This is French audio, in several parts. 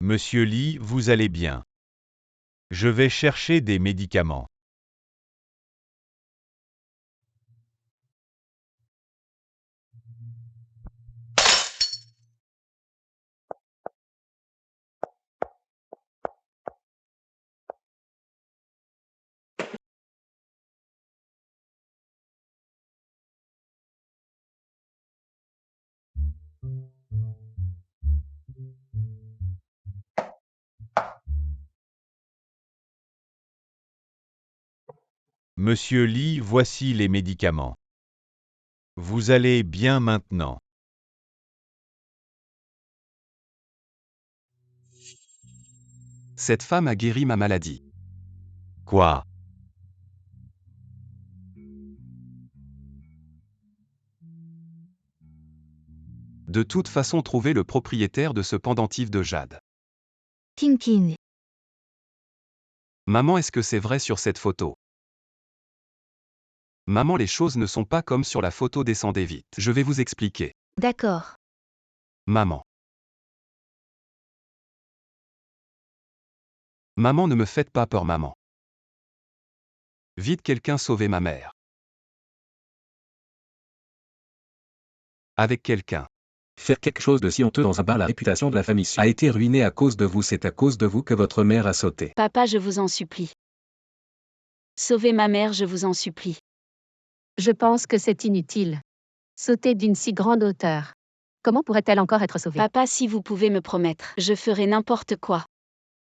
Monsieur Lee, vous allez bien. Je vais chercher des médicaments. Monsieur Lee, voici les médicaments. Vous allez bien maintenant. Cette femme a guéri ma maladie. Quoi? De toute façon, trouvez le propriétaire de ce pendentif de jade. Ting. Maman, est-ce que c'est vrai sur cette photo? Maman, les choses ne sont pas comme sur la photo, descendez vite. Je vais vous expliquer. D'accord. Maman. Maman, ne me faites pas peur, maman. Vite, quelqu'un sauvez ma mère. Avec quelqu'un. Faire quelque chose de si honteux dans un bar, la réputation de la famille a été ruinée à cause de vous, c'est à cause de vous que votre mère a sauté. Papa, je vous en supplie. Sauvez ma mère, je vous en supplie. Je pense que c'est inutile. Sauter d'une si grande hauteur. Comment pourrait-elle encore être sauvée? Papa, si vous pouvez me promettre, je ferai n'importe quoi.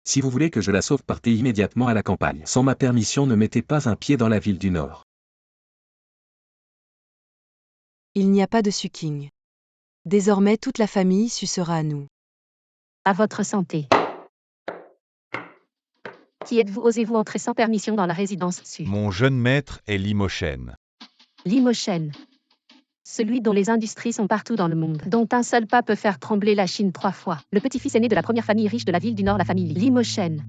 Si vous voulez que je la sauve, partez immédiatement à la campagne. Sans ma permission, ne mettez pas un pied dans la ville du Nord. Il n'y a pas de Suking. Désormais toute la famille succèdera à nous. À votre santé. Qui êtes-vous? Osez-vous entrer sans permission dans la résidence Su? Mon jeune maître est Limoshen. Limoshen. Celui dont les industries sont partout dans le monde, dont un seul pas peut faire trembler la Chine 3 fois. Le petit-fils aîné de la première famille riche de la ville du Nord, la famille Lee. Limoshen.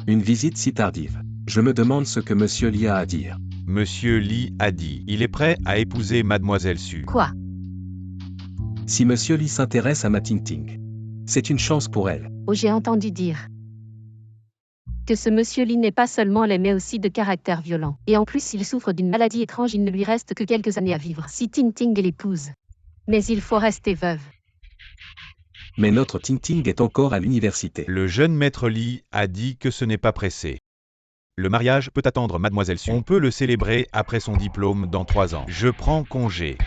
Une visite si tardive. Je me demande ce que Monsieur Lee a à dire. Monsieur Lee a dit, il est prêt à épouser Mademoiselle Su. Quoi? Si Monsieur Lee s'intéresse à ma Ting, c'est une chance pour elle. Oh, j'ai entendu dire que ce monsieur Lee n'est pas seulement laid mais aussi de caractère violent. Et en plus, il souffre d'une maladie étrange, il ne lui reste que quelques années à vivre. Si Ting est l'épouse. Mais il faut rester veuve. Mais notre Ting est encore à l'université. Le jeune maître Lee a dit que ce n'est pas pressé. Le mariage peut attendre, Mademoiselle Su. On peut le célébrer après son diplôme dans 3 ans. Je prends congé.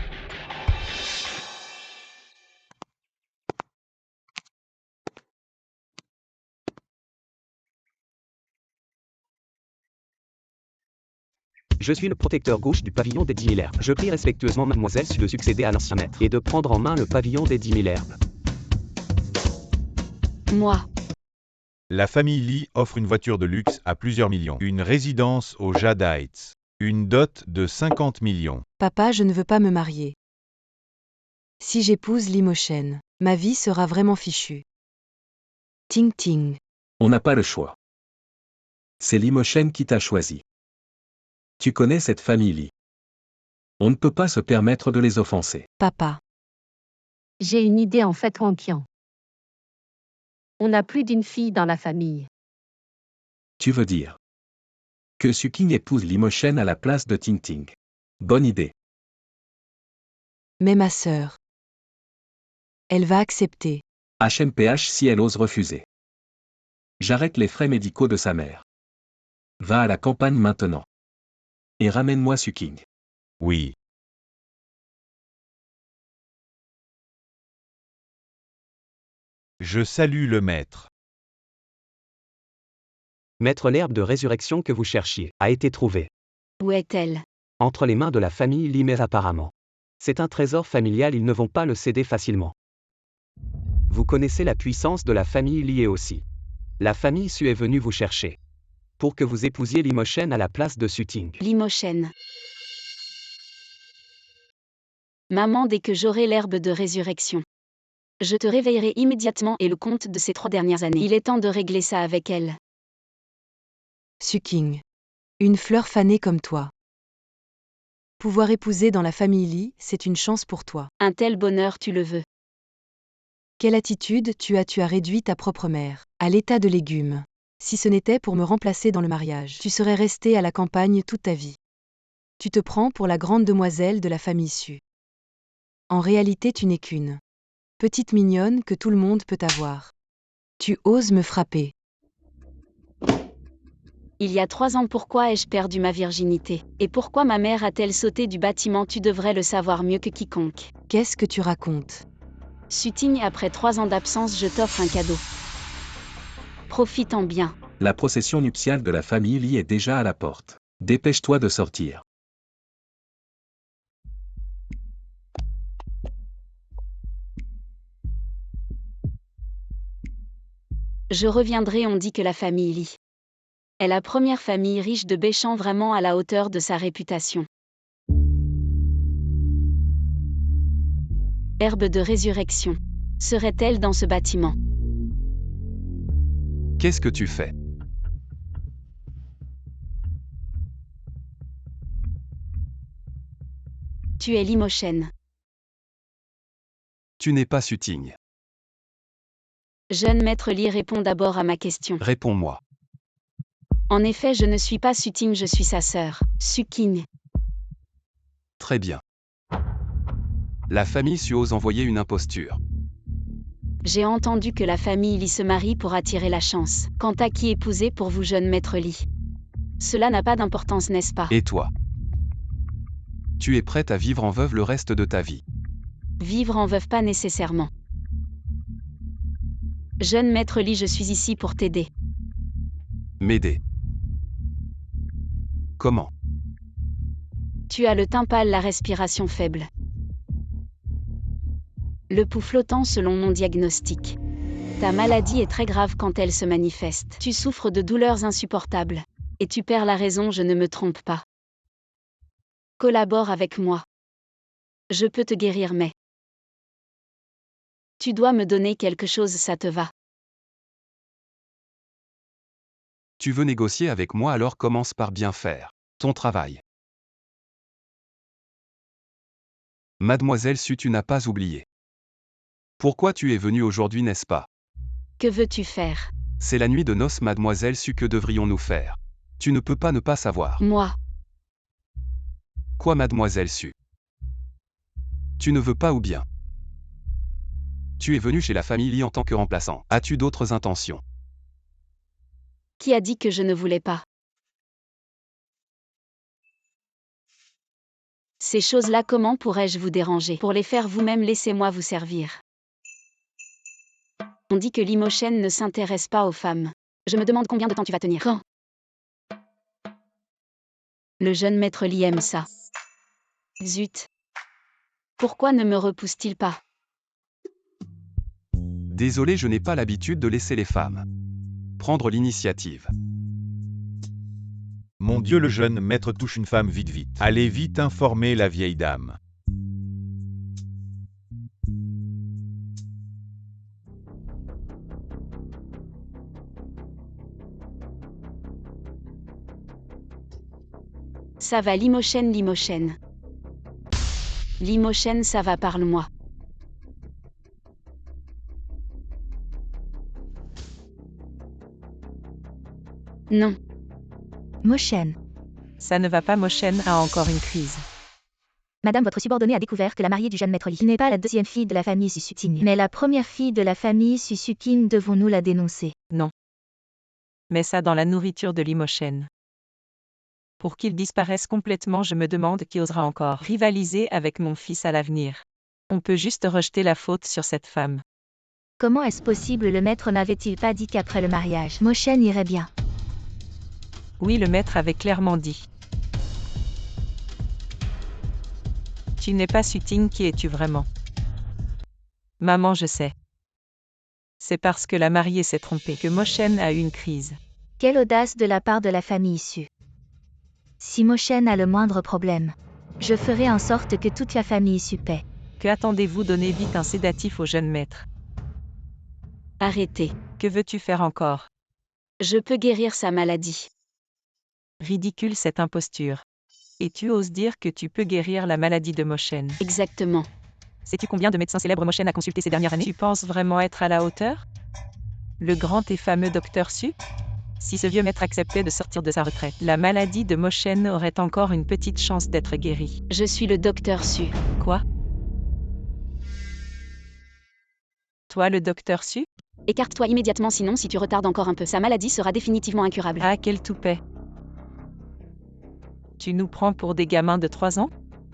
Je suis le protecteur gauche du pavillon des 10 000 herbes. Je prie respectueusement Mademoiselle Su de succéder à l'ancien maître et de prendre en main le pavillon des 10 000 herbes. Moi. La famille Lee offre une voiture de luxe à plusieurs millions, une résidence au Jade Heights, une dot de 50 millions. Papa, je ne veux pas me marier. Si j'épouse Limoshen, ma vie sera vraiment fichue. Ting. On n'a pas le choix. C'est Limoshen qui t'a choisi. Tu connais cette famille Lee. On ne peut pas se permettre de les offenser. Papa. J'ai une idée en fait, Wankian. On n'a plus d'une fille dans la famille. Tu veux dire que Suking épouse Limoshen à la place de Ting. Bonne idée. Mais ma sœur. Elle va accepter. HMPH si elle ose refuser. J'arrête les frais médicaux de sa mère. Va à la campagne maintenant. Et ramène-moi Suking. Oui. Je salue le maître. Maître, l'herbe de résurrection que vous cherchiez a été trouvée. Où est-elle? Entre les mains de la famille Lee, mais apparemment. C'est un trésor familial, ils ne vont pas le céder facilement. Vous connaissez la puissance de la famille Lee et aussi. La famille Su est venue vous chercher. Pour que vous épousiez Limoshen à la place de Suting. Limoshen. Maman, dès que j'aurai l'herbe de résurrection, je te réveillerai immédiatement et le compte de ces 3 dernières années. Il est temps de régler ça avec elle. Suking. Une fleur fanée comme toi. Pouvoir épouser dans la famille Lee, c'est une chance pour toi. Un tel bonheur, tu le veux. Quelle attitude tu as réduit ta propre mère à l'état de légume. Si ce n'était pour me remplacer dans le mariage, tu serais restée à la campagne toute ta vie. Tu te prends pour la grande demoiselle de la famille Su. En réalité tu n'es qu'une petite mignonne que tout le monde peut avoir. Tu oses me frapper. Il y a 3 ans, pourquoi ai-je perdu ma virginité? Et pourquoi ma mère a-t-elle sauté du bâtiment? Tu devrais le savoir mieux que quiconque. Qu'est-ce que tu racontes? Suting, après 3 ans d'absence, je t'offre un cadeau. Profite-en bien. La procession nuptiale de la famille Lee est déjà à la porte. Dépêche-toi de sortir. Je reviendrai, on dit que la famille Lee est la première famille riche de Béchamp, vraiment à la hauteur de sa réputation. Herbe de résurrection. Serait-elle dans ce bâtiment? Qu'est-ce que tu fais? Tu es Limochen. Tu n'es pas Suting. Jeune maître Lee, réponds d'abord à ma question. Réponds-moi. En effet, je ne suis pas Suting, je suis sa sœur, Suking. Très bien. La famille Su ose envoyer une imposture. J'ai entendu que la famille Lee se marie pour attirer la chance. Quant à qui épouser pour vous, jeune maître Lee? Cela n'a pas d'importance, n'est-ce pas? Et toi? Tu es prête à vivre en veuve le reste de ta vie? Vivre en veuve, pas nécessairement. Jeune maître Lee, je suis ici pour t'aider. M'aider? Comment? Tu as le teint pâle, la respiration faible. Le pouls flottant selon mon diagnostic. Ta maladie est très grave quand elle se manifeste. Tu souffres de douleurs insupportables. Et tu perds la raison, je ne me trompe pas. Collabore avec moi. Je peux te guérir, mais tu dois me donner quelque chose, ça te va? Tu veux négocier avec moi, alors commence par bien faire ton travail. Mademoiselle Su, tu n'as pas oublié pourquoi tu es venue aujourd'hui, n'est-ce pas? Que veux-tu faire? C'est la nuit de noces, Mademoiselle Su, que devrions-nous faire? Tu ne peux pas ne pas savoir. Moi? Quoi, Mademoiselle Su? Tu ne veux pas ou bien? Tu es venue chez la famille Lee en tant que remplaçant. As-tu d'autres intentions? Qui a dit que je ne voulais pas? Ces choses-là, comment pourrais-je vous déranger? Pour les faire vous-même, laissez-moi vous servir. On dit que Limochen ne s'intéresse pas aux femmes. Je me demande combien de temps tu vas tenir. Quand? Le jeune maître Lee aime ça. Zut. Pourquoi ne me repousse-t-il pas? Désolé, je n'ai pas l'habitude de laisser les femmes prendre l'initiative. Mon Dieu, le jeune maître touche une femme, vite vite. Allez vite informer la vieille dame. Ça va, Limochen, Limochen. Limochen, ça va, parle-moi. Non. Mochen. Ça ne va pas, Mochen a encore une crise. Madame, votre subordonnée a découvert que la mariée du jeune maître Lee n'est pas la deuxième fille de la famille Susuking, mais la première fille de la famille Susuking. Devons-nous la dénoncer? Non. Mets ça dans la nourriture de Limochen. Pour qu'il disparaisse complètement, je me demande qui osera encore rivaliser avec mon fils à l'avenir. On peut juste rejeter la faute sur cette femme. Comment est-ce possible? Le maître n'avait-il pas dit qu'après le mariage, Mochen irait bien? Oui, le maître avait clairement dit. Tu n'es pas Suting, qui es-tu vraiment? Maman, je sais. C'est parce que la mariée s'est trompée que Mochen a eu une crise. Quelle audace de la part de la famille Su. Si Mochen a le moindre problème, je ferai en sorte que toute la famille Su paie. Que attendez-vous? Donnez vite un sédatif au jeune maître. Arrêtez. Que veux-tu faire encore? Je peux guérir sa maladie. Ridicule cette imposture. Et tu oses dire que tu peux guérir la maladie de Mochen? Exactement. Sais-tu combien de médecins célèbres Moshen a consulté ces dernières années? Tu penses vraiment être à la hauteur? Le grand et fameux docteur Su? Si ce vieux maître acceptait de sortir de sa retraite, la maladie de Moshen aurait encore une petite chance d'être guérie. Je suis le docteur Su. Quoi? Toi le docteur Su? Écarte-toi immédiatement, sinon si tu retardes encore un peu, sa maladie sera définitivement incurable. Ah, quel toupet! Tu nous prends pour des gamins de 3 ans?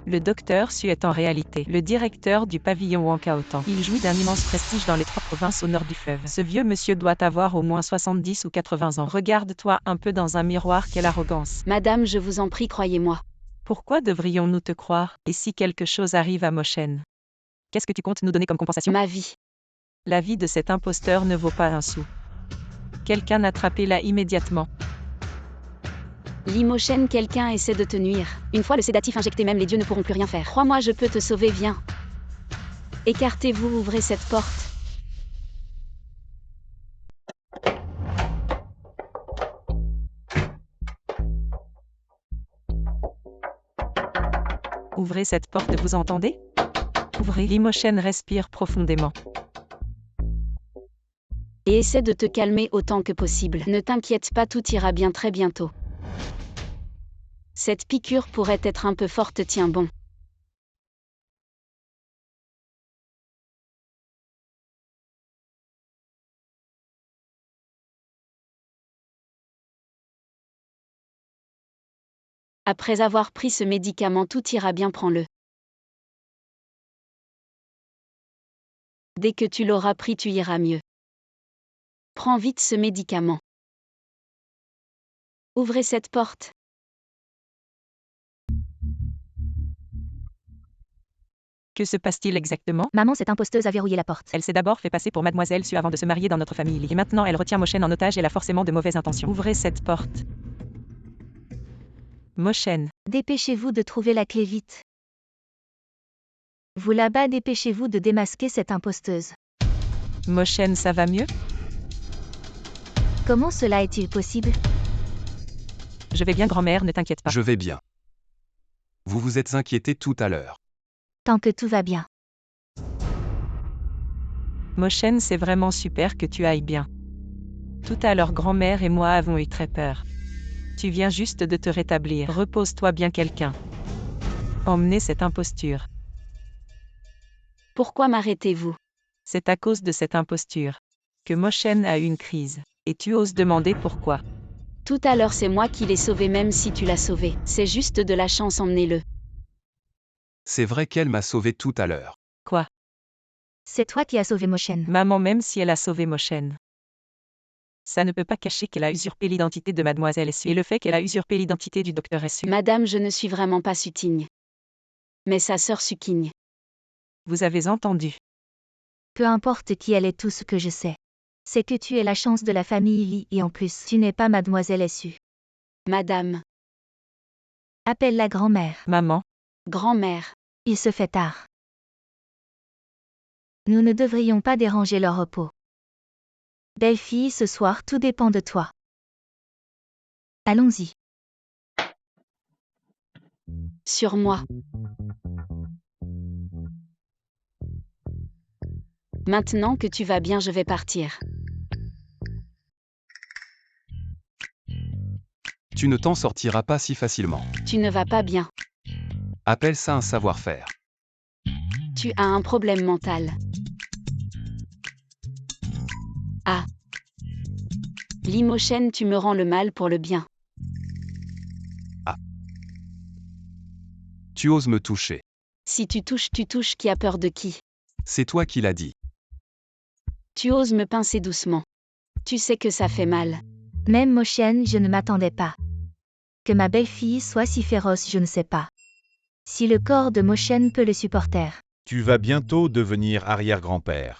Le docteur Su est en réalité le directeur du pavillon Wankaotan. Il jouit d'un immense prestige dans les 3 provinces au nord du fleuve. Ce vieux monsieur doit avoir au moins 70 ou 80 ans. Regarde-toi un peu dans un miroir, quelle arrogance. Madame, je vous en prie, croyez-moi. Pourquoi devrions-nous te croire? Et si quelque chose arrive à Moshen? Qu'est-ce que tu comptes nous donner comme compensation? Ma vie. La vie de cet imposteur ne vaut pas un sou. Quelqu'un attrapez-la immédiatement. Limoshen, quelqu'un essaie de te nuire. Une fois le sédatif injecté, même les dieux ne pourront plus rien faire. Crois-moi, je peux te sauver, viens. Écartez-vous, ouvrez cette porte. Ouvrez cette porte, vous entendez? Ouvrez. Limoshen respire profondément. Et essaie de te calmer autant que possible. Ne t'inquiète pas, tout ira bien très bientôt. Cette piqûre pourrait être un peu forte, tiens bon. Après avoir pris ce médicament, tout ira bien, prends-le. Dès que tu l'auras pris, tu iras mieux. Prends vite ce médicament. Ouvrez cette porte. Que se passe-t-il exactement? Maman, cette imposteuse a verrouillé la porte. Elle s'est d'abord fait passer pour Mademoiselle Su avant de se marier dans notre famille. Et maintenant, elle retient Moshen en otage, elle a forcément de mauvaises intentions. Ouvrez cette porte. Moshen. Dépêchez-vous de trouver la clé vite. Vous là-bas, dépêchez-vous de démasquer cette imposteuse. Moshen, ça va mieux? Comment cela est-il possible? Je vais bien, grand-mère, ne t'inquiète pas. Je vais bien. Vous vous êtes inquiété tout à l'heure. Tant que tout va bien. Moshen, c'est vraiment super que tu ailles bien. Tout à l'heure, grand-mère et moi avons eu très peur. Tu viens juste de te rétablir. Repose-toi bien, quelqu'un. Emmenez cette imposture. Pourquoi m'arrêtez-vous? C'est à cause de cette imposture que Moshen a eu une crise. Et tu oses demander pourquoi? Tout à l'heure, c'est moi qui l'ai sauvé, même si tu l'as sauvé. C'est juste de la chance, emmenez-le. C'est vrai qu'elle m'a sauvé tout à l'heure. Quoi? C'est toi qui as sauvé Moshen. Maman, même si elle a sauvé Moshen, ça ne peut pas cacher qu'elle a usurpé l'identité de Mademoiselle Su et le fait qu'elle a usurpé l'identité du docteur Su. Madame, je ne suis vraiment pas Sukigne. Mais sa sœur Sukigne. Vous avez entendu? Peu importe qui elle est, tout ce que je sais, c'est que tu es la chance de la famille Li et en plus, tu n'es pas Mademoiselle Su. Madame. Appelle la grand-mère. Maman. Grand-mère. Il se fait tard. Nous ne devrions pas déranger leur repos. Belle-fille, ce soir, tout dépend de toi. Allons-y. Sur moi. Maintenant que tu vas bien, je vais partir. Tu ne t'en sortiras pas si facilement. Tu ne vas pas bien. Appelle ça un savoir-faire. Tu as un problème mental. Ah. Limoshen, tu me rends le mal pour le bien. Ah. Tu oses me toucher. Si tu touches, qui a peur de qui? C'est toi qui l'as dit. Tu oses me pincer doucement. Tu sais que ça fait mal. Même Moshen, je ne m'attendais pas. Que ma belle-fille soit si féroce, je ne sais pas. Si le corps de Moshen peut le supporter. Tu vas bientôt devenir arrière-grand-père.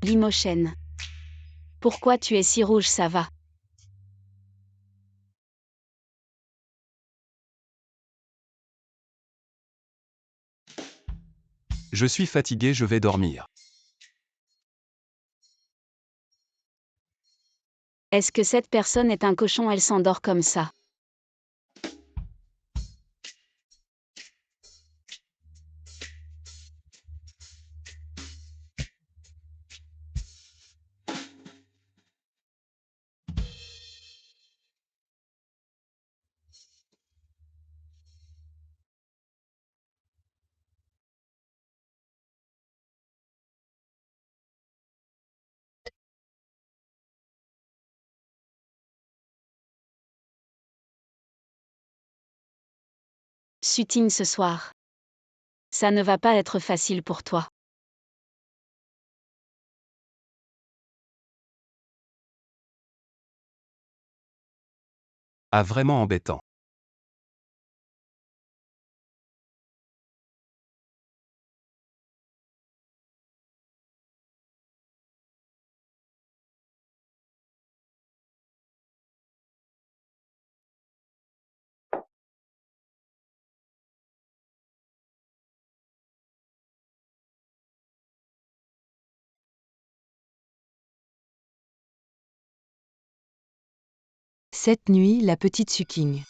Limoshen. Pourquoi tu es si rouge, ça va? Je suis fatigué, je vais dormir. Est-ce que cette personne est un cochon? Elle s'endort comme ça. Sutine ce soir. Ça ne va pas être facile pour toi. Ah, vraiment embêtant. Cette nuit, la petite Suking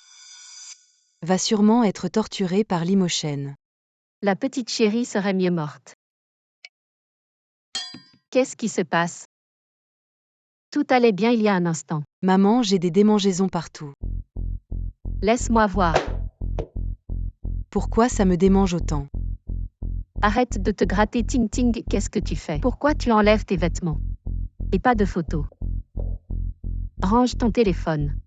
va sûrement être torturée par Limochen. La petite chérie serait mieux morte. Qu'est-ce qui se passe? Tout allait bien il y a un instant. Maman, j'ai des démangeaisons partout. Laisse-moi voir. Pourquoi ça me démange autant? Arrête de te gratter, Ting Ting, qu'est-ce que tu fais? Pourquoi tu enlèves tes vêtements? Et pas de photos. Range ton téléphone.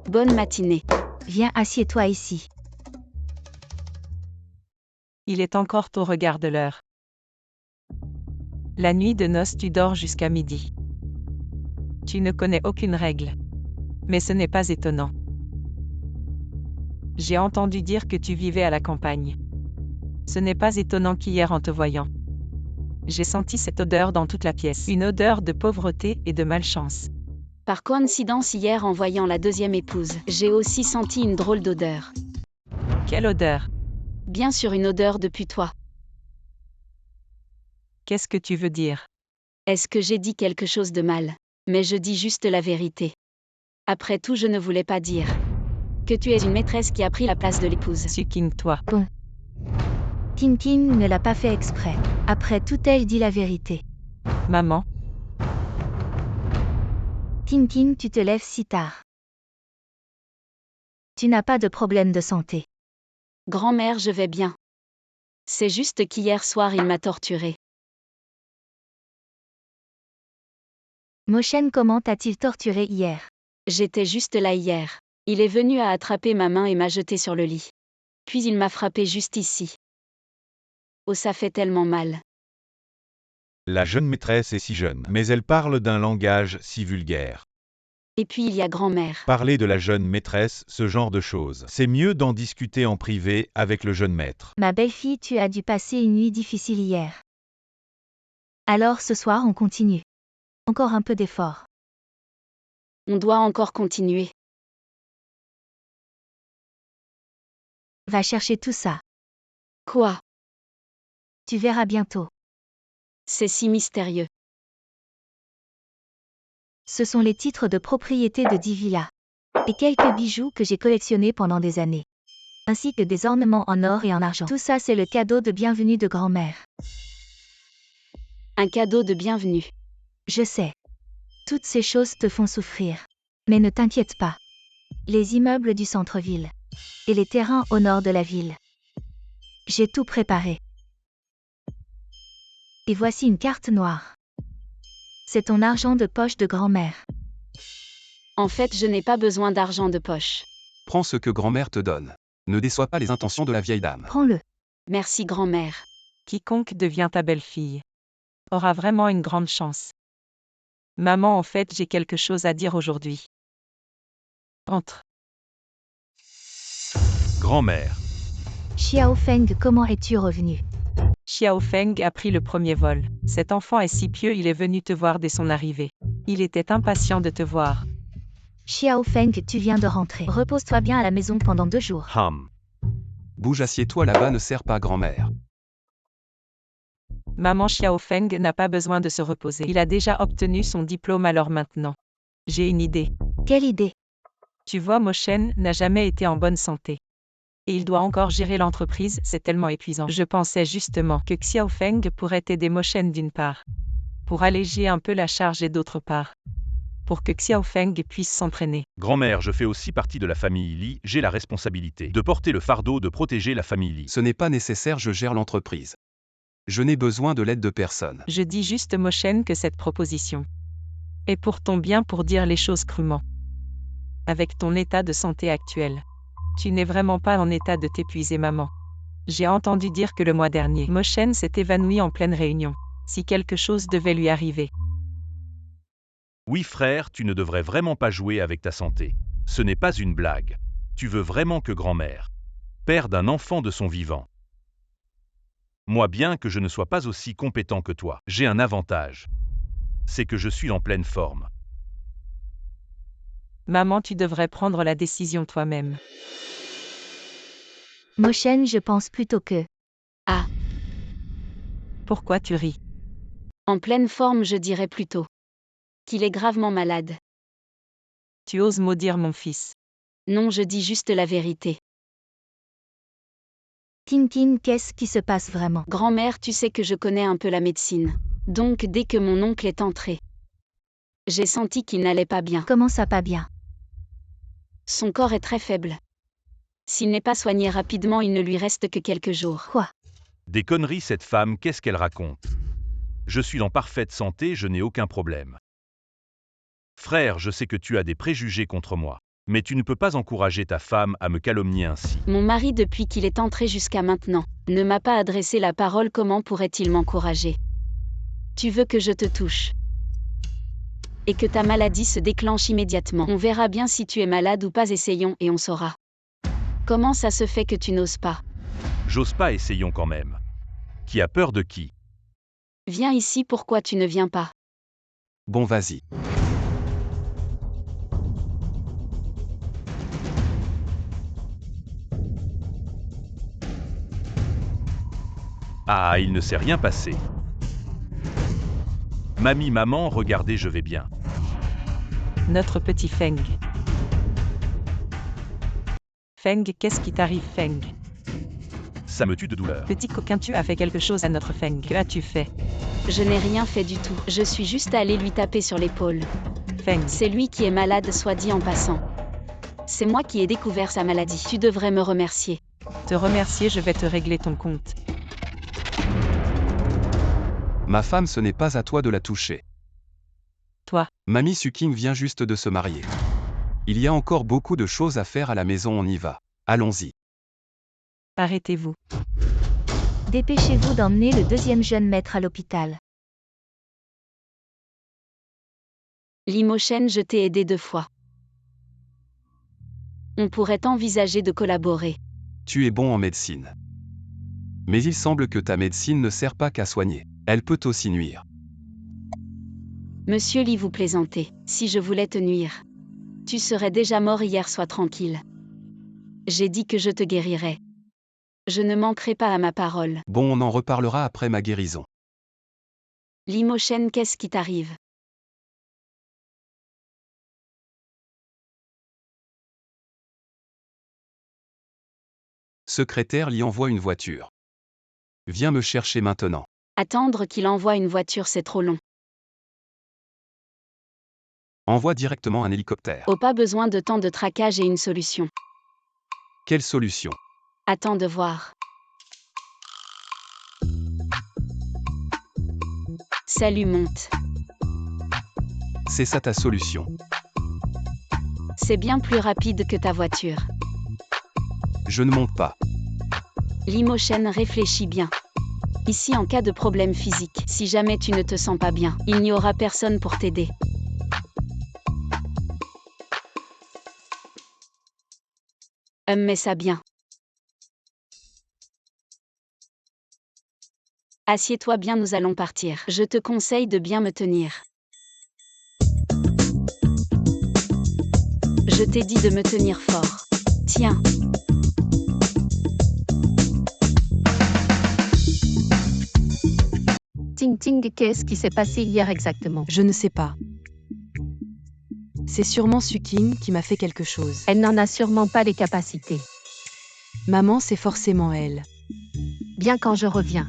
Bonne matinée. Viens, assieds-toi ici. Il est encore tôt, regarde l'heure. La nuit de noces, tu dors jusqu'à midi. Tu ne connais aucune règle. Mais ce n'est pas étonnant. J'ai entendu dire que tu vivais à la campagne. Ce n'est pas étonnant qu'hier en te voyant, j'ai senti cette odeur dans toute la pièce. Une odeur de pauvreté et de malchance. Par coïncidence, hier en voyant la deuxième épouse, j'ai aussi senti une drôle d'odeur. Quelle odeur? Bien sûr, une odeur de putois. Qu'est-ce que tu veux dire? Est-ce que j'ai dit quelque chose de mal? Mais je dis juste la vérité. Après tout, je ne voulais pas dire que tu es une maîtresse qui a pris la place de l'épouse. Suking, toi. Bon. Ting Ting ne l'a pas fait exprès. Après tout, elle dit la vérité. Maman, Ting Ting, tu te lèves si tard. Tu n'as pas de problème de santé. Grand-mère, je vais bien. C'est juste qu'hier soir, il m'a torturée. Mochen, comment t'a-t-il torturé hier? J'étais juste là hier. Il est venu à attraper ma main et m'a jetée sur le lit. Puis il m'a frappé juste ici. Oh, ça fait tellement mal. La jeune maîtresse est si jeune, mais elle parle d'un langage si vulgaire. Et puis il y a grand-mère. Parler de la jeune maîtresse, ce genre de choses, c'est mieux d'en discuter en privé avec le jeune maître. Ma belle-fille, tu as dû passer une nuit difficile hier. Alors ce soir, on continue. Encore un peu d'effort. On doit encore continuer. Va chercher tout ça. Quoi? Tu verras bientôt. C'est si mystérieux. Ce sont les titres de propriété de 10 villas. Et quelques bijoux que j'ai collectionnés pendant des années. Ainsi que des ornements en or et en argent. Tout ça, c'est le cadeau de bienvenue de grand-mère. Un cadeau de bienvenue. Je sais. Toutes ces choses te font souffrir. Mais ne t'inquiète pas. Les immeubles du centre-ville. Et les terrains au nord de la ville. J'ai tout préparé. Et voici une carte noire. C'est ton argent de poche de grand-mère. En fait, je n'ai pas besoin d'argent de poche. Prends ce que grand-mère te donne. Ne déçois pas les intentions de la vieille dame. Prends-le. Merci grand-mère. quiconque devient ta belle-fille aura vraiment une grande chance. Maman, en fait, j'ai quelque chose à dire aujourd'hui. Entre. Grand-mère. Xiao Feng, comment es-tu revenu? Xiao Feng a pris le premier vol. Cet enfant est si pieux, il est venu te voir dès son arrivée. Il était impatient de te voir. Xiao Feng, tu viens de rentrer. Repose-toi bien à la maison pendant 2 jours. Bouge, assieds-toi là-bas, ne sers pas grand-mère. Maman Xiao Feng n'a pas besoin de se reposer. Il a déjà obtenu son diplôme, alors maintenant. J'ai une idée. Quelle idée? Tu vois, Mo Shen n'a jamais été en bonne santé. Et il doit encore gérer l'entreprise, c'est tellement épuisant. Je pensais justement que Xiao Feng pourrait aider Mo Shen d'une part, pour alléger un peu la charge, et d'autre part, pour que Xiao Feng puisse s'entraîner. Grand-mère, je fais aussi partie de la famille Li, j'ai la responsabilité de porter le fardeau de protéger la famille Li. Ce n'est pas nécessaire, je gère l'entreprise. Je n'ai besoin de l'aide de personne. Je dis juste, Mo Shen, que cette proposition est pour ton bien, pour dire les choses crûment. Avec ton état de santé actuel, tu n'es vraiment pas en état de t'épuiser, maman. J'ai entendu dire que le mois dernier, Mo Shen s'est évanoui en pleine réunion. Si quelque chose devait lui arriver. Oui frère, tu ne devrais vraiment pas jouer avec ta santé. Ce n'est pas une blague. Tu veux vraiment que grand-mère perde un enfant de son vivant. Moi, bien que je ne sois pas aussi compétent que toi, j'ai un avantage. C'est que je suis en pleine forme. Maman, tu devrais prendre la décision toi-même. Mo Shen, je pense plutôt que... Ah, Pourquoi tu ris? en pleine forme, je dirais plutôt qu'il est gravement malade. Tu oses maudire mon fils. Non, je dis juste la vérité. Ting Ting, qu'est-ce qui se passe vraiment? Grand-mère, tu sais que je connais un peu la médecine. Donc dès que mon oncle est entré, j'ai senti qu'il n'allait pas bien. Comment ça pas bien? Son corps est très faible. S'il n'est pas soigné rapidement, il ne lui reste que quelques jours. Quoi? Des conneries, cette femme, qu'est-ce qu'elle raconte? Je suis en parfaite santé, je n'ai aucun problème. Frère, je sais que tu as des préjugés contre moi, mais tu ne peux pas encourager ta femme à me calomnier ainsi. Mon mari, depuis qu'il est entré jusqu'à maintenant, ne m'a pas adressé la parole, comment pourrait-il m'encourager? Tu veux que je te touche? Et que ta maladie se déclenche immédiatement. On verra bien si tu es malade ou pas, essayons et on saura. Comment ça se fait que tu n'oses pas? J'ose pas, essayons quand même. Qui a peur de qui? Viens ici, pourquoi tu ne viens pas? Bon, vas-y. Ah, il ne s'est rien passé. Mamie, maman, regardez, je vais bien. Notre petit Feng. Feng, qu'est-ce qui t'arrive, Feng? Ça me tue de douleur. Petit coquin, tu as fait quelque chose à notre Feng. Que as-tu fait? Je n'ai rien fait du tout. Je suis juste allée lui taper sur l'épaule. Feng. C'est lui qui est malade, soit dit en passant. C'est moi qui ai découvert sa maladie. Tu devrais me remercier. Te remercier, je vais te régler ton compte. Ma femme, ce n'est pas à toi de la toucher. Toi. Mamie Suking vient juste de se marier. Il y a encore beaucoup de choses à faire à la maison, on y va. Allons-y. Arrêtez-vous. Dépêchez-vous d'emmener le deuxième jeune maître à l'hôpital. Mo Shen, je t'ai aidé 2 fois. On pourrait envisager de collaborer. Tu es bon en médecine. Mais il semble que ta médecine ne sert pas qu'à soigner. Elle peut aussi nuire. Monsieur Li, vous plaisantez. Si je voulais te nuire, tu serais déjà mort hier, sois tranquille. J'ai dit que je te guérirais. Je ne manquerai pas à ma parole. Bon, on en reparlera après ma guérison. Mo Shen, qu'est-ce qui t'arrive? Secrétaire Li envoie une voiture. Viens me chercher maintenant. Attendre qu'il envoie une voiture, c'est trop long. Envoie directement un hélicoptère. Oh, pas besoin de tant de traquage et une solution. Quelle solution? Attends de voir. Salut, monte. C'est ça ta solution. C'est bien plus rapide que ta voiture. Je ne monte pas. Mo Shen, réfléchis bien. Ici, en cas de problème physique, si jamais tu ne te sens pas bien, il n'y aura personne pour t'aider. Mais ça bien. Assieds-toi bien, nous allons partir. Je te conseille de bien me tenir. Je t'ai dit de me tenir fort. Tiens. Ting Ting, qu'est-ce qui s'est passé hier exactement? Je ne sais pas. C'est sûrement Suking qui m'a fait quelque chose. Elle n'en a sûrement pas les capacités. Maman, c'est forcément elle. Bien quand je reviens.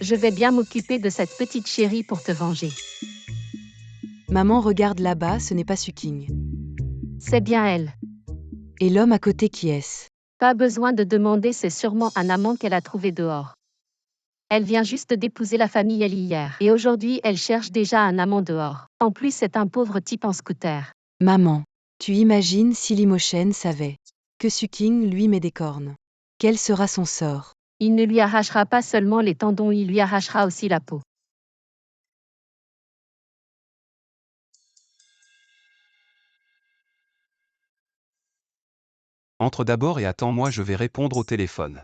Je vais bien m'occuper de cette petite chérie pour te venger. Maman, regarde là-bas, ce n'est pas Suking. C'est bien elle. Et l'homme à côté, qui est-ce? Pas besoin de demander, c'est sûrement un amant qu'elle a trouvé dehors. Elle vient juste d'épouser la famille Ellie hier. Et aujourd'hui, elle cherche déjà un amant dehors. En plus, c'est un pauvre type en scooter. Maman, tu imagines si Limochen savait que Suking lui met des cornes? Quel sera son sort? Il ne lui arrachera pas seulement les tendons, il lui arrachera aussi la peau. Entre d'abord et attends-moi, je vais répondre au téléphone.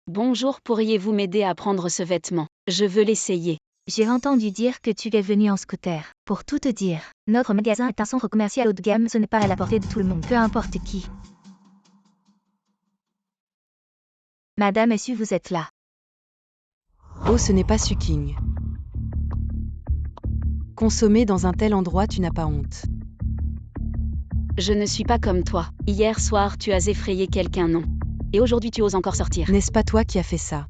Bonjour, pourriez-vous m'aider à prendre ce vêtement? Je veux l'essayer. J'ai entendu dire que tu es venu en scooter. Pour tout te dire, notre magasin est un centre commercial haut de gamme, ce n'est pas à la portée de tout le monde, peu importe qui. Madame Essu, vous êtes là. Oh, ce n'est pas Suking. Consommer dans un tel endroit, tu n'as pas honte. Je ne suis pas comme toi. Hier soir, tu as effrayé quelqu'un, non? Et aujourd'hui, tu oses encore sortir. N'est-ce pas toi qui as fait ça?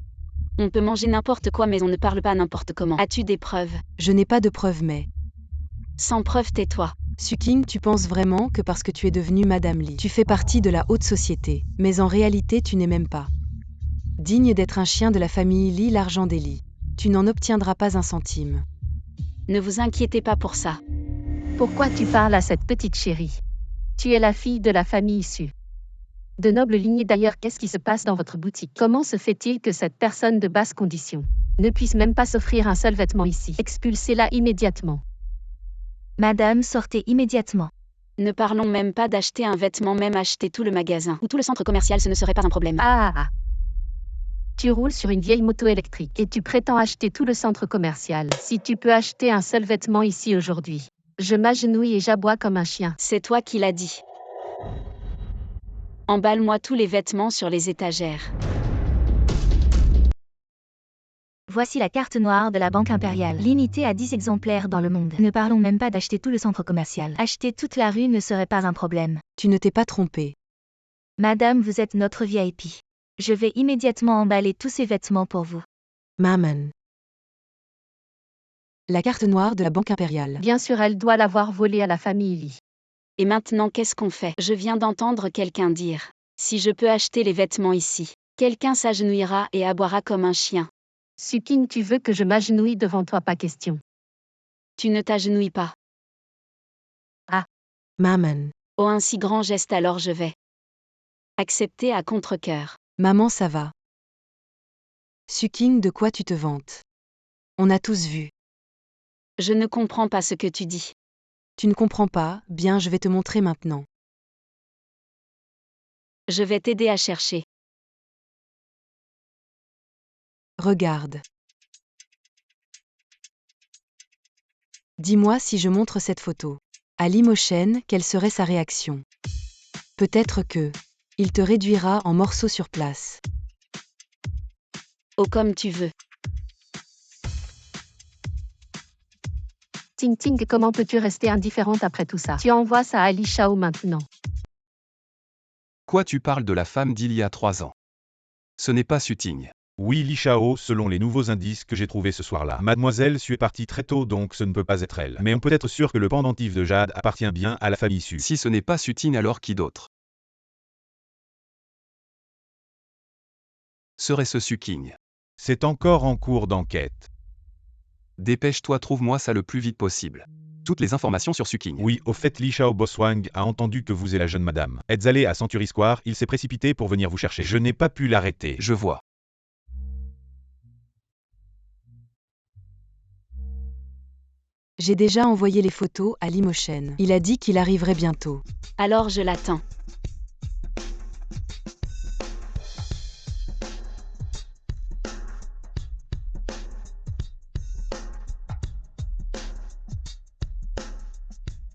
On peut manger n'importe quoi, mais on ne parle pas n'importe comment. As-tu des preuves? Je n'ai pas de preuves, mais... Sans preuve, tais-toi. Suking, tu penses vraiment que parce que tu es devenue Madame Lee, tu fais partie de la haute société, mais en réalité, tu n'es même pas digne d'être un chien de la famille Lee, l'argent des Lee. Tu n'en obtiendras pas un centime. Ne vous inquiétez pas pour ça. Pourquoi tu parles à cette petite chérie? Tu es la fille de la famille issue de noble lignée. D'ailleurs, qu'est-ce qui se passe dans votre boutique? Comment se fait-il que cette personne de basse condition ne puisse même pas s'offrir un seul vêtement ici? Expulsez-la immédiatement. Madame, sortez immédiatement. Ne parlons même pas d'acheter un vêtement, même acheter tout le magasin ou tout le centre commercial, ce ne serait pas un problème. Ah. Tu roules sur une vieille moto électrique et tu prétends acheter tout le centre commercial. Si tu peux acheter un seul vêtement ici aujourd'hui, je m'agenouille et j'aboie comme un chien. C'est toi qui l'as dit. Emballe-moi tous les vêtements sur les étagères. Voici la carte noire de la Banque Impériale. Limitée à 10 exemplaires dans le monde. Ne parlons même pas d'acheter tout le centre commercial. Acheter toute la rue ne serait pas un problème. Tu ne t'es pas trompée. Madame, vous êtes notre VIP. Je vais immédiatement emballer tous ces vêtements pour vous. Maman. La carte noire de la Banque Impériale. Bien sûr, elle doit l'avoir volée à la famille Lee. Et maintenant, qu'est-ce qu'on fait? Je viens d'entendre quelqu'un dire: si je peux acheter les vêtements ici, quelqu'un s'agenouillera et aboiera comme un chien. Suking, tu veux que je m'agenouille devant toi? Pas question. Tu ne t'agenouilles pas. Ah. Maman. Oh, un si grand geste, alors je vais accepter à contre-cœur. Maman, ça va. Suking, de quoi tu te vantes? On a tous vu. Je ne comprends pas ce que tu dis. Tu ne comprends pas? Bien, je vais te montrer maintenant. Je vais t'aider à chercher. Regarde. Dis-moi si je montre cette photo à Limochen, quelle serait sa réaction? Peut-être que il te réduira en morceaux sur place. Oh, comme tu veux. Ting Ting, comment peux-tu rester indifférente après tout ça? Tu envoies ça à Li Shao maintenant. Quoi, tu parles de la femme d'il y a 3 ans? Ce n'est pas Suting. Oui, Li Shao, selon les nouveaux indices que j'ai trouvés ce soir-là. Mademoiselle Su est partie très tôt, donc ce ne peut pas être elle. Mais on peut être sûr que le pendentif de Jade appartient bien à la famille Su. Si ce n'est pas Suting, alors qui d'autre? Serait-ce Suking? C'est encore en cours d'enquête. Dépêche-toi, trouve-moi ça le plus vite possible. Toutes les informations sur Suking. Oui, au fait, Li Shao Boswang a entendu que vous et la jeune madame êtes allés à Century Square, il s'est précipité pour venir vous chercher. Je n'ai pas pu l'arrêter. Je vois. J'ai déjà envoyé les photos à Limochen. Il a dit qu'il arriverait bientôt. Alors je l'attends.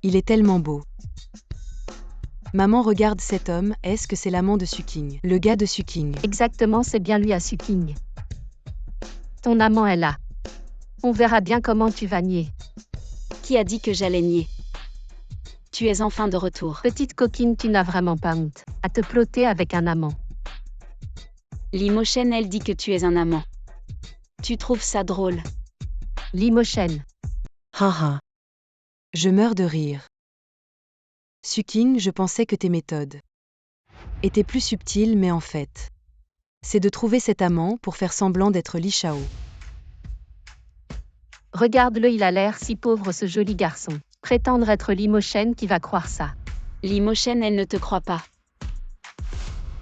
Il est tellement beau. Maman, regarde cet homme, est-ce que c'est l'amant de Suking? Le gars de Suking. Exactement, c'est bien lui à Suking. Ton amant est là. On verra bien comment tu vas nier. Qui a dit que j'allais nier? Tu es enfin de retour. Petite coquine, tu n'as vraiment pas honte à te plotter avec un amant. Limochen, elle dit que tu es un amant. Tu trouves ça drôle? Limochen. Haha. Je meurs de rire. Suking, je pensais que tes méthodes étaient plus subtiles, mais en fait, c'est de trouver cet amant pour faire semblant d'être Li Shao. Regarde-le, il a l'air si pauvre ce joli garçon. Prétendre être Limochen qui va croire ça. Limochen, elle ne te croit pas.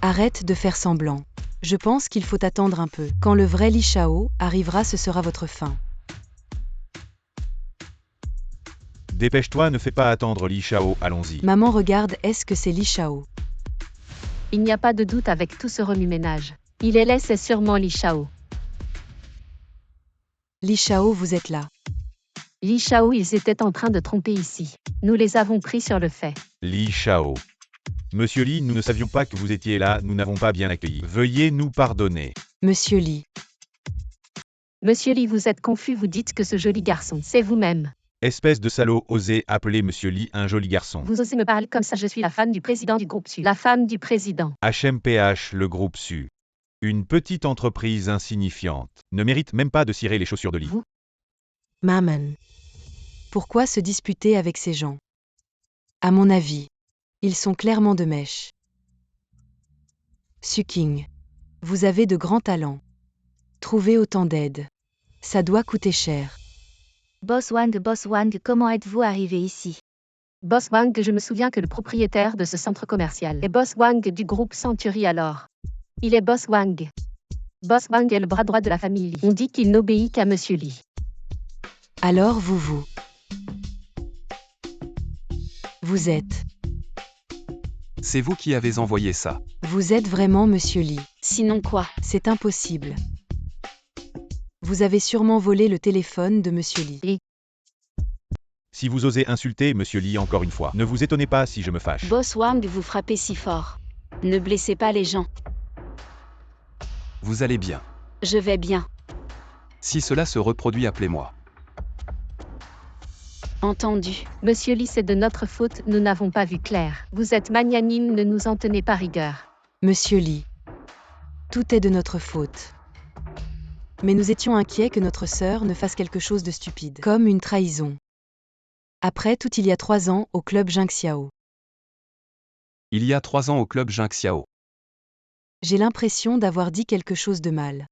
Arrête de faire semblant. Je pense qu'il faut attendre un peu. Quand le vrai Li Shao arrivera, ce sera votre fin. Dépêche-toi, ne fais pas attendre Li Shao, allons-y. Maman, regarde, est-ce que c'est Li Shao? Il n'y a pas de doute avec tout ce remue-ménage. Il est laid, c'est sûrement Li Shao. Li Shao, vous êtes là. Li Shao, ils étaient en train de tromper ici. Nous les avons pris sur le fait. Li Shao. Monsieur Li, nous ne savions pas que vous étiez là, nous n'avons pas bien accueilli. Veuillez nous pardonner. Monsieur Li. Monsieur Li, vous êtes confus, vous dites que ce joli garçon, c'est vous-même. Espèce de salaud, osez appeler Monsieur Li un joli garçon. Vous osez me parler comme ça, je suis la femme du président du groupe Su. La femme du président. HMPH, le groupe Su. Une petite entreprise insignifiante. Ne mérite même pas de cirer les chaussures de Li. Vous? Maman. Pourquoi se disputer avec ces gens? À mon avis, ils sont clairement de mèche. Suking. Vous avez de grands talents. Trouver autant d'aide. Ça doit coûter cher. Boss Wang, comment êtes-vous arrivé ici? Boss Wang, je me souviens que le propriétaire de ce centre commercial est Boss Wang du groupe Century alors. Il est Boss Wang. Boss Wang est le bras droit de la famille Li. On dit qu'il n'obéit qu'à Monsieur Li. Alors vous êtes. C'est vous qui avez envoyé ça. Vous êtes vraiment Monsieur Li. Sinon quoi? C'est impossible. Vous avez sûrement volé le téléphone de Monsieur Li. Si vous osez insulter Monsieur Li encore une fois, ne vous étonnez pas si je me fâche. Boss Wang, vous frappez si fort. Ne blessez pas les gens. Vous allez bien. Je vais bien. Si cela se reproduit, appelez-moi. Entendu. Monsieur Li, c'est de notre faute, nous n'avons pas vu clair. Vous êtes magnanime, ne nous en tenez pas rigueur. Monsieur Li. Tout est de notre faute. Mais nous étions inquiets que notre sœur ne fasse quelque chose de stupide, comme une trahison. Après tout, il y a 3 ans, au club Jingxiao. Il y a 3 ans au club Jingxiao. J'ai l'impression d'avoir dit quelque chose de mal.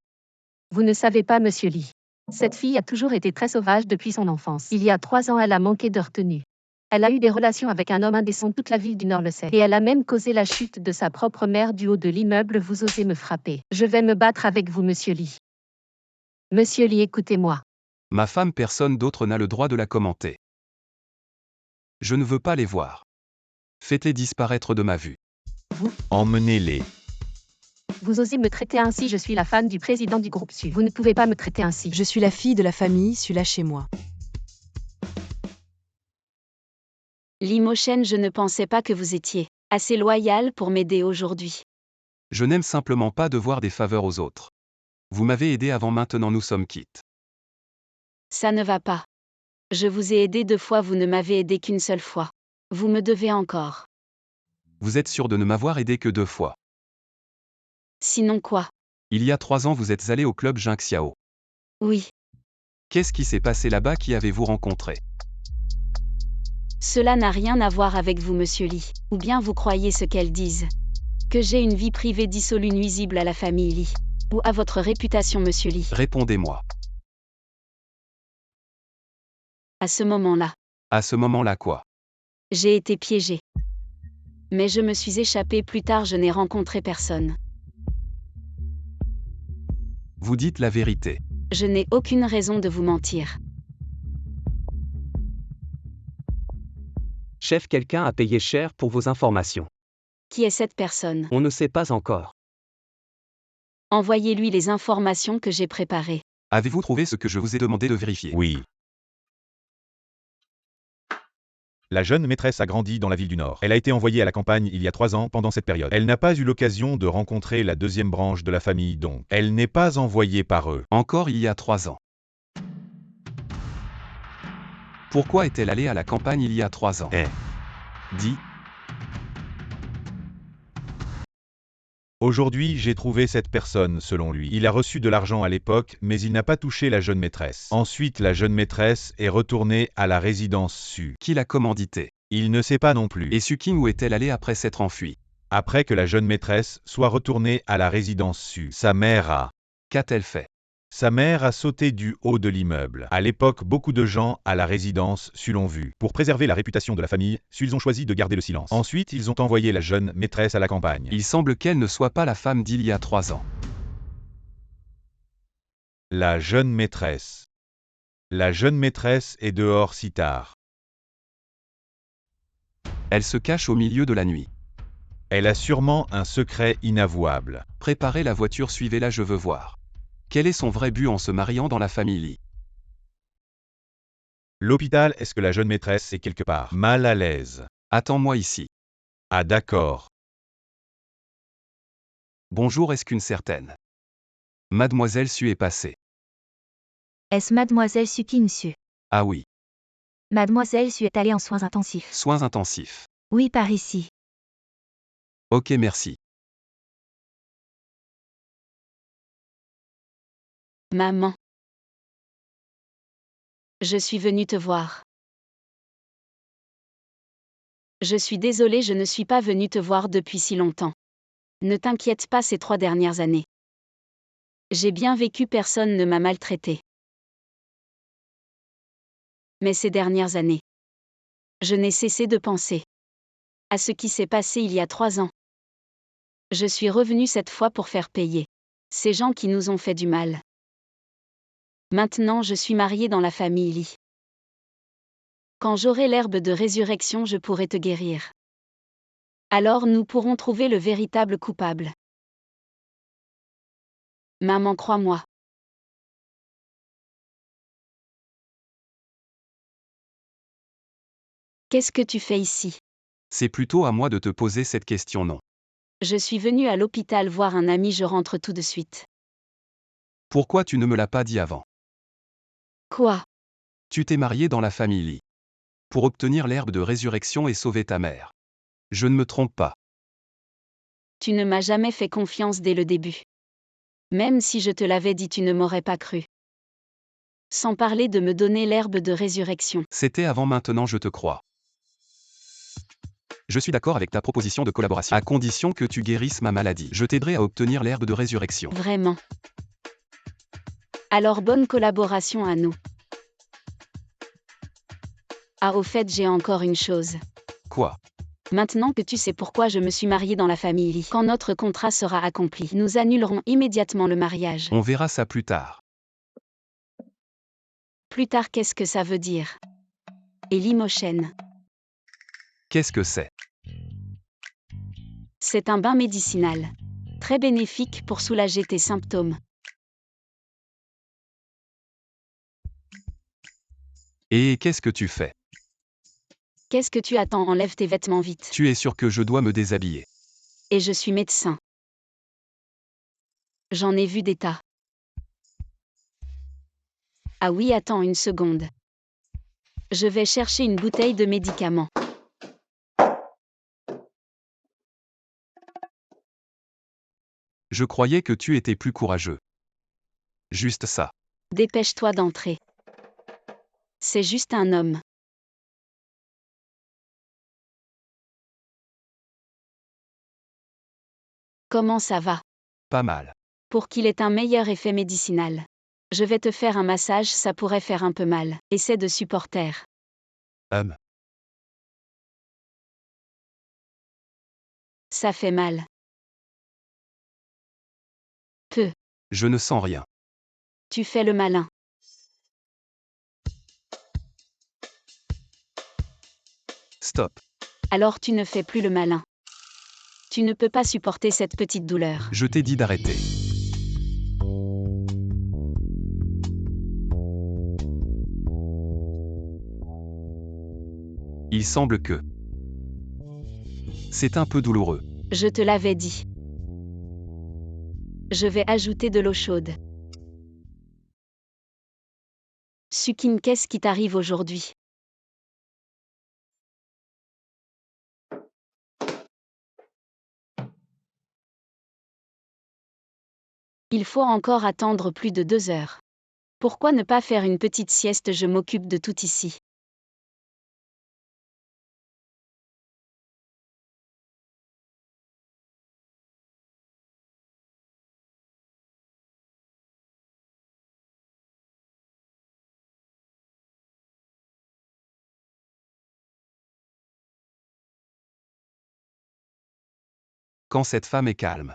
Vous ne savez pas, Monsieur Li. Cette fille a toujours été très sauvage depuis son enfance. Il y a 3 ans, elle a manqué de retenue. Elle a eu des relations avec un homme indécent, toute la ville du Nord le sait. Et elle a même causé la chute de sa propre mère du haut de l'immeuble. Vous osez me frapper. Je vais me battre avec vous, Monsieur Li. Monsieur Li, écoutez-moi. Ma femme, personne d'autre n'a le droit de la commenter. Je ne veux pas les voir. Faites-les disparaître de ma vue. Emmenez-les. Vous osez me traiter ainsi, je suis la femme du président du groupe Su. Vous ne pouvez pas me traiter ainsi. Je suis la fille de la famille Su, lâchez-moi. Limochen, je ne pensais pas que vous étiez assez loyal pour m'aider aujourd'hui. Je n'aime simplement pas devoir des faveurs aux autres. Vous m'avez aidé avant, maintenant nous sommes quittes. Ça ne va pas. Je vous ai aidé 2 fois, vous ne m'avez aidé qu'une seule fois. Vous me devez encore. Vous êtes sûr de ne m'avoir aidé que 2 fois. Sinon quoi? Il y a 3 ans, vous êtes allé au club Jingxiao. Oui. Qu'est-ce qui s'est passé là-bas? Qui avez-vous rencontré? Cela n'a rien à voir avec vous, Monsieur Li. Ou bien vous croyez ce qu'elles disent? Que j'ai une vie privée dissolue nuisible à la famille Li. Ou à votre réputation, Monsieur Li. Répondez-moi. À ce moment-là, À ce moment-là quoi? j'ai été piégée. Mais je me suis échappée plus tard, je n'ai rencontré personne. Vous dites la vérité. Je n'ai aucune raison de vous mentir. Chef, quelqu'un a payé cher pour vos informations. Qui est cette personne? On ne sait pas encore. Envoyez-lui les informations que j'ai préparées. Avez-vous trouvé ce que je vous ai demandé de vérifier? Oui. La jeune maîtresse a grandi dans la ville du Nord. Elle a été envoyée à la campagne il y a 3 ans pendant cette période. Elle n'a pas eu l'occasion de rencontrer la deuxième branche de la famille donc. Elle n'est pas envoyée par eux. Encore il y a 3 ans. Pourquoi est-elle allée à la campagne il y a 3 ans? Dis. Aujourd'hui, j'ai trouvé cette personne, selon lui. Il a reçu de l'argent à l'époque, mais il n'a pas touché la jeune maîtresse. Ensuite, la jeune maîtresse est retournée à la résidence Su. Qui l'a commandité? Il ne sait pas non plus. Et Sukin où est-elle allée après s'être enfuie? Après que la jeune maîtresse soit retournée à la résidence Su, sa mère a... Qu'a-t-elle fait? Sa mère a sauté du haut de l'immeuble. À l'époque, beaucoup de gens à la résidence Su l'ont vu. Pour préserver la réputation de la famille, ils ont choisi de garder le silence. Ensuite, ils ont envoyé la jeune maîtresse à la campagne. Il semble qu'elle ne soit pas la femme d'il y a 3 ans. La jeune maîtresse. La jeune maîtresse est dehors si tard. Elle se cache au milieu de la nuit. Elle a sûrement un secret inavouable. Préparez la voiture, suivez-la, je veux voir. Quel est son vrai but en se mariant dans la famille Lee? L'hôpital, est-ce que la jeune maîtresse est quelque part mal à l'aise? Attends-moi ici. Ah d'accord. Bonjour, est-ce qu'une certaine Mademoiselle Su est passée? Est-ce Mademoiselle Sukin Su? Ah oui. Mademoiselle Su est allée en soins intensifs. Soins intensifs. Oui, par ici. Ok, merci. Maman. Je suis venue te voir. Je suis désolée, je ne suis pas venue te voir depuis si longtemps. Ne t'inquiète pas ces 3 dernières années. J'ai bien vécu, personne ne m'a maltraité. Mais ces dernières années, je n'ai cessé de penser à ce qui s'est passé il y a 3 ans. Je suis revenue cette fois pour faire payer ces gens qui nous ont fait du mal. Maintenant je suis mariée dans la famille Lee. Quand j'aurai l'herbe de résurrection, je pourrai te guérir. Alors nous pourrons trouver le véritable coupable. Maman, crois-moi. Qu'est-ce que tu fais ici? C'est plutôt à moi de te poser cette question, non? Je suis venue à l'hôpital voir un ami, je rentre tout de suite. Pourquoi tu ne me l'as pas dit avant? Quoi? Tu t'es marié dans la famille Lee. Pour obtenir l'herbe de résurrection et sauver ta mère. Je ne me trompe pas. Tu ne m'as jamais fait confiance dès le début. Même si je te l'avais dit, tu ne m'aurais pas cru. Sans parler de me donner l'herbe de résurrection. C'était avant, maintenant je te crois. Je suis d'accord avec ta proposition de collaboration, à condition que tu guérisses ma maladie. Je t'aiderai à obtenir l'herbe de résurrection. Vraiment. Alors bonne collaboration à nous. Ah, au fait, j'ai encore une chose. Quoi? Maintenant que tu sais pourquoi je me suis mariée dans la famille Lee, quand notre contrat sera accompli, nous annulerons immédiatement le mariage. On verra ça plus tard. Plus tard, qu'est-ce que ça veut dire? Et Limochen. Qu'est-ce que c'est? C'est un bain médicinal. Très bénéfique pour soulager tes symptômes. Et qu'est-ce que tu fais? Qu'est-ce que tu attends? Enlève tes vêtements vite. Tu es sûr que je dois me déshabiller? Et je suis médecin. J'en ai vu des tas. Ah oui, attends une seconde. Je vais chercher une bouteille de médicaments. Je croyais que tu étais plus courageux. Juste ça. Dépêche-toi d'entrer. C'est juste un homme. Comment ça va? Pas mal. Pour qu'il ait un meilleur effet médicinal. Je vais te faire un massage, ça pourrait faire un peu mal. Essaie de supporter. Ça fait mal. Peu. Je ne sens rien. Tu fais le malin. Stop. Alors tu ne fais plus le malin. Tu ne peux pas supporter cette petite douleur. Je t'ai dit d'arrêter. Il semble que... C'est un peu douloureux. Je te l'avais dit. Je vais ajouter de l'eau chaude. Sukin, qu'est-ce qui t'arrive aujourd'hui? Il faut encore attendre plus de 2 heures. Pourquoi ne pas faire une petite sieste? Je m'occupe de tout ici. Quand cette femme est calme.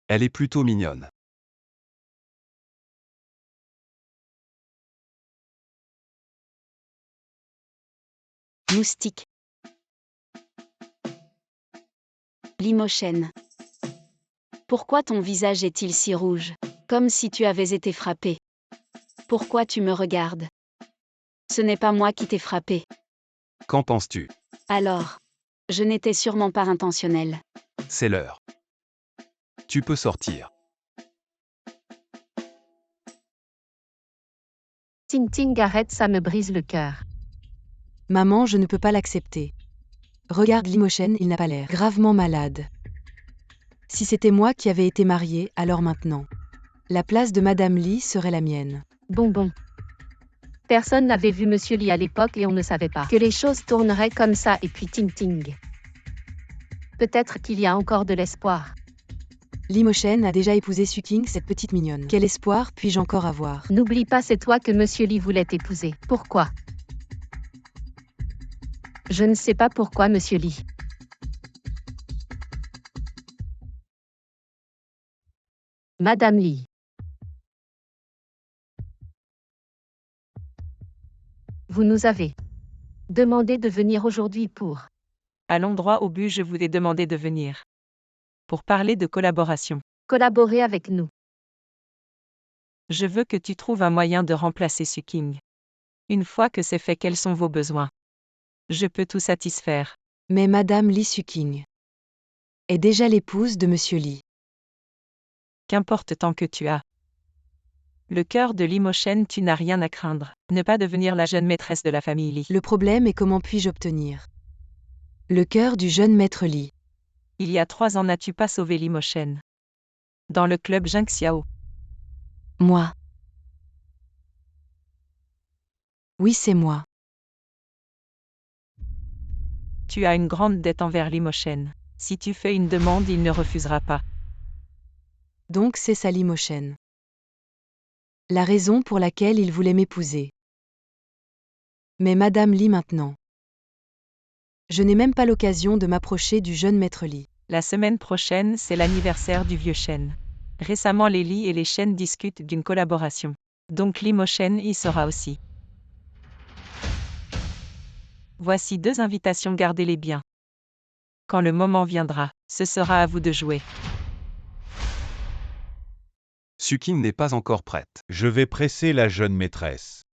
Elle est plutôt mignonne. Moustique. Limochen. Pourquoi ton visage est-il si rouge? Comme si tu avais été frappé. Pourquoi tu me regardes? Ce n'est pas moi qui t'ai frappé. Qu'en penses-tu? Alors. Je n'étais sûrement pas intentionnel. C'est l'heure. Tu peux sortir. Ting Ting, arrête, ça me brise le cœur. Maman, je ne peux pas l'accepter. Regarde Limochen, il n'a pas l'air gravement malade. Si c'était moi qui avais été mariée, alors maintenant. La place de Madame Lee serait la mienne. Bon. Personne n'avait vu Monsieur Lee à l'époque et on ne savait pas que les choses tourneraient comme ça et puis Ting Ting. Peut-être qu'il y a encore de l'espoir. Limochen a déjà épousé Suking, cette petite mignonne. Quel espoir puis-je encore avoir? N'oublie pas, c'est toi que Monsieur Lee voulait épouser. Pourquoi? Je ne sais pas pourquoi, Monsieur Lee. Madame Lee. Vous nous avez demandé de venir aujourd'hui pour... Allons droit au but, je vous ai demandé de venir. Pour parler de collaboration. collaborer avec nous. Je veux que tu trouves un moyen de remplacer Suking. Une fois que c'est fait, quels sont vos besoins? Je peux tout satisfaire. Mais Madame Lee Suking est déjà l'épouse de Monsieur Lee. Qu'importe tant que tu as le cœur de Limochen, tu n'as rien à craindre. Ne pas devenir la jeune maîtresse de la famille Lee. Le problème est comment puis-je obtenir le cœur du jeune maître Lee? Il y a 3 ans, n'as-tu pas sauvé Limochen dans le club Jingxiao? Moi. Oui, c'est moi. Tu as une grande dette envers Limochen. Si tu fais une demande, il ne refusera pas. Donc c'est ça Limochen. La raison pour laquelle il voulait m'épouser. Mais Madame Lee maintenant. Je n'ai même pas l'occasion de m'approcher du jeune maître Lee. La semaine prochaine, c'est l'anniversaire du vieux Shen. Récemment, les Lee et les Shen discutent d'une collaboration. Donc Limochen y sera aussi. Voici 2 invitations, gardez-les bien. Quand le moment viendra, ce sera à vous de jouer. Suking n'est pas encore prête. Je vais presser la jeune maîtresse.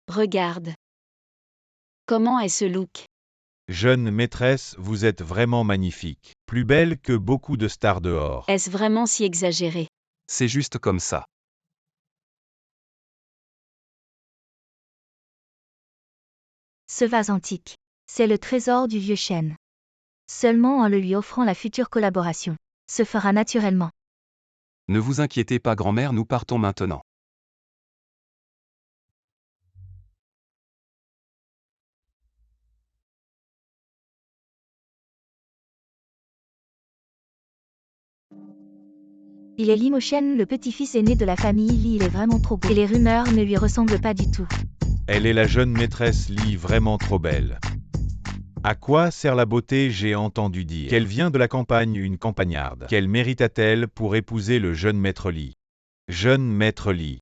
Regarde. Comment est ce look? Jeune maîtresse, vous êtes vraiment magnifique. Plus belle que beaucoup de stars dehors. Est-ce vraiment si exagéré? C'est juste comme ça. Ce vase antique. C'est le trésor du vieux Shen. Seulement en le lui offrant, la future collaboration se fera naturellement. Ne vous inquiétez pas, grand-mère, nous partons maintenant. Il est Limochen, le petit-fils aîné de la famille Lee. Il est vraiment trop beau. Et les rumeurs ne lui ressemblent pas du tout. Elle est la jeune maîtresse Lee, vraiment trop belle. À quoi sert la beauté? J'ai entendu dire qu'elle vient de la campagne, une campagnarde. Quel mérite a-t-elle pour épouser le jeune maître Lee? Jeune maître Lee.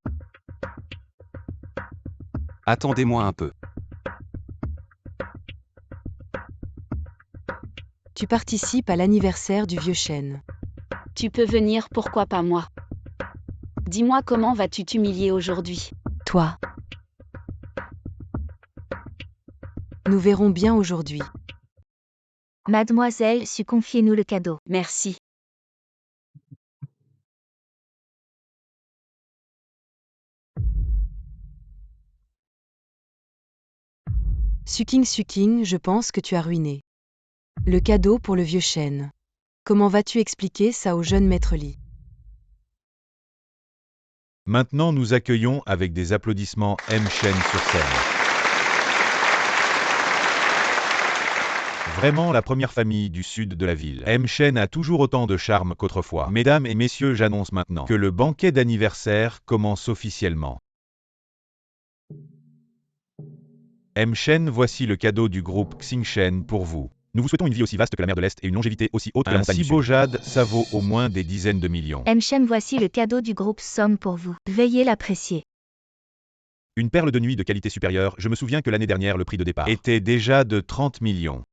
Attendez-moi un peu. Tu participes à l'anniversaire du vieux chêne. Tu peux venir, pourquoi pas moi? Dis-moi comment vas-tu t'humilier aujourd'hui? Toi. Nous verrons bien aujourd'hui. Mademoiselle Su, confiez-nous le cadeau. Merci. Suking, je pense que tu as ruiné. Le cadeau pour le vieux chêne. Comment vas-tu expliquer ça au jeune maître Lee? Maintenant nous accueillons avec des applaudissements M. Chen sur scène. Vraiment la première famille du sud de la ville. M. Chen a toujours autant de charme qu'autrefois. Mesdames et messieurs, j'annonce maintenant que le banquet d'anniversaire commence officiellement. M. Chen, voici le cadeau du groupe Xingshen pour vous. Nous vous souhaitons une vie aussi vaste que la mer de l'Est et une longévité aussi haute que la montagne du Sud. Un si beau jade, ça vaut au moins des dizaines de millions. M. voici le cadeau du groupe Somme pour vous. Veuillez l'apprécier. Une perle de nuit de qualité supérieure, je me souviens que l'année dernière le prix de départ était déjà de 30 millions.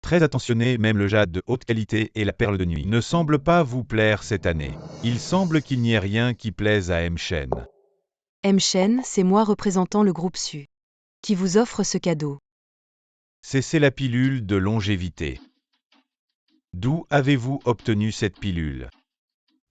Très attentionné, même le jade de haute qualité et la perle de nuit ne semblent pas vous plaire cette année. Il semble qu'il n'y ait rien qui plaise à M. Chen. M. Chen, c'est moi représentant le groupe Su, qui vous offre ce cadeau. C'est la pilule de longévité. D'où avez-vous obtenu cette pilule?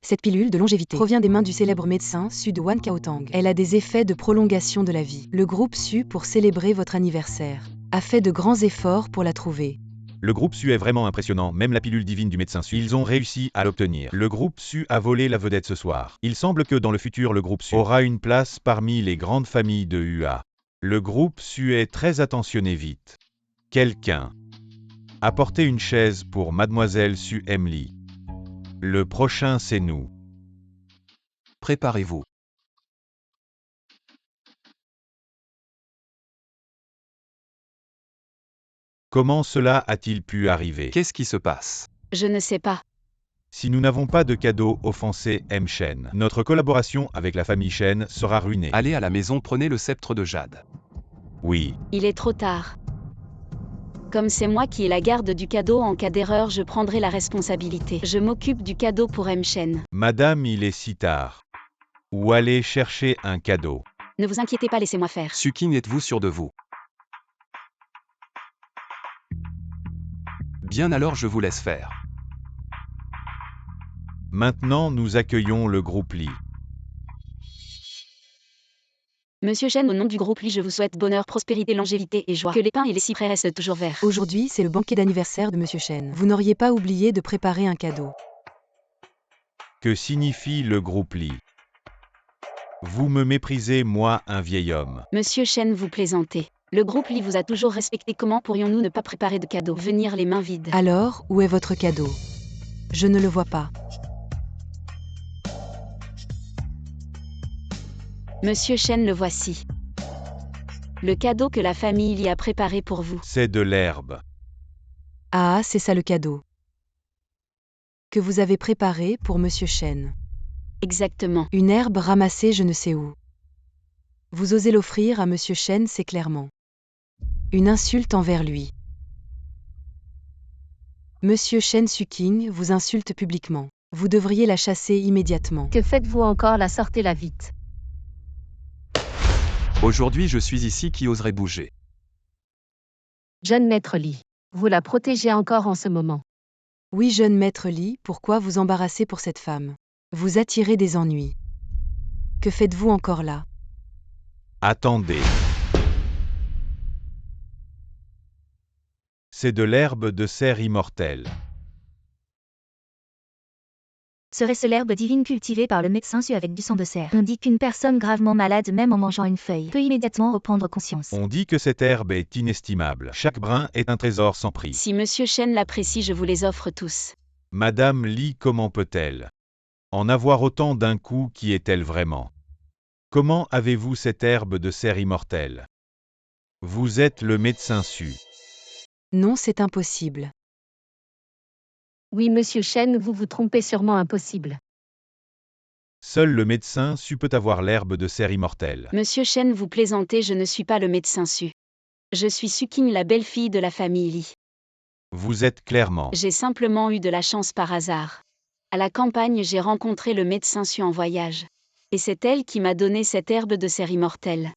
Cette pilule de longévité provient des mains du célèbre médecin Su de Wan Kaotang. Elle a des effets de prolongation de la vie. Le groupe Su, pour célébrer votre anniversaire, a fait de grands efforts pour la trouver. Le groupe Su est vraiment impressionnant, même la pilule divine du médecin Su, ils ont réussi à l'obtenir. Le groupe Su a volé la vedette ce soir. Il semble que dans le futur le groupe Su aura une place parmi les grandes familles de UA. Le groupe Su est très attentionné vite. Quelqu'un. Apportez une chaise pour Mademoiselle Su Emily. Le prochain c'est nous. Préparez-vous. Comment cela a-t-il pu arriver? Qu'est-ce qui se passe? Je ne sais pas. Si nous n'avons pas de cadeau offensé M. Chen, notre collaboration avec la famille Chen sera ruinée. Allez à la maison, prenez le sceptre de jade. Oui. Il est trop tard. Comme c'est moi qui ai la garde du cadeau, en cas d'erreur, je prendrai la responsabilité. Je m'occupe du cadeau pour M. Chen. Madame, il est si tard. Où aller chercher un cadeau? Ne vous inquiétez pas, laissez-moi faire. Suking, êtes-vous sûr de vous? Bien alors, je vous laisse faire. Maintenant, nous accueillons le groupe Lee. Monsieur Chen, au nom du groupe Lee, je vous souhaite bonheur, prospérité, longévité et joie. Que les pins et les cyprès restent toujours verts. Aujourd'hui, c'est le banquet d'anniversaire de Monsieur Chen. Vous n'auriez pas oublié de préparer un cadeau. Que signifie le groupe Lee? Vous me méprisez, moi, un vieil homme. Monsieur Chen, vous plaisantez. Le groupe Lee vous a toujours respecté. Comment pourrions-nous ne pas préparer de cadeau? Venir les mains vides. Alors, où est votre cadeau? Je ne le vois pas. Monsieur Chen, le voici. Le cadeau que la famille Lee a préparé pour vous. C'est de l'herbe. Ah, c'est ça le cadeau que vous avez préparé pour Monsieur Chen. Exactement. Une herbe ramassée je ne sais où. Vous osez l'offrir à Monsieur Chen, c'est clairement une insulte envers lui. Monsieur Chen Suking vous insulte publiquement. Vous devriez la chasser immédiatement. Que faites-vous encore là? Sortez-la vite. Aujourd'hui, je suis ici, qui oserait bouger? Jeune maître Lee, vous la protégez encore en ce moment. Oui, jeune maître Lee, pourquoi vous embarrasser pour cette femme? Vous attirez des ennuis. Que faites-vous encore là? Attendez. C'est de l'herbe de cerf immortelle. Serait-ce l'herbe divine cultivée par le médecin Su avec du sang de cerf? On dit qu'une personne gravement malade, même en mangeant une feuille, peut immédiatement reprendre conscience. On dit que cette herbe est inestimable. Chaque brin est un trésor sans prix. Si Monsieur Chen l'apprécie, je vous les offre tous. Madame Lee, comment peut-elle en avoir autant d'un coup? Qui est-elle vraiment? Comment avez-vous cette herbe de cerf immortelle? Vous êtes le médecin Su. Non, c'est impossible. Oui, Monsieur Chen, vous vous trompez sûrement, impossible. Seul le médecin Su peut avoir l'herbe de cerf immortelle. Monsieur Chen, vous plaisantez, je ne suis pas le médecin Su. Je suis Suking, la belle-fille de la famille Lee. Vous êtes clairement. J'ai simplement eu de la chance par hasard. À la campagne, j'ai rencontré le médecin Su en voyage. Et c'est elle qui m'a donné cette herbe de serre immortelle.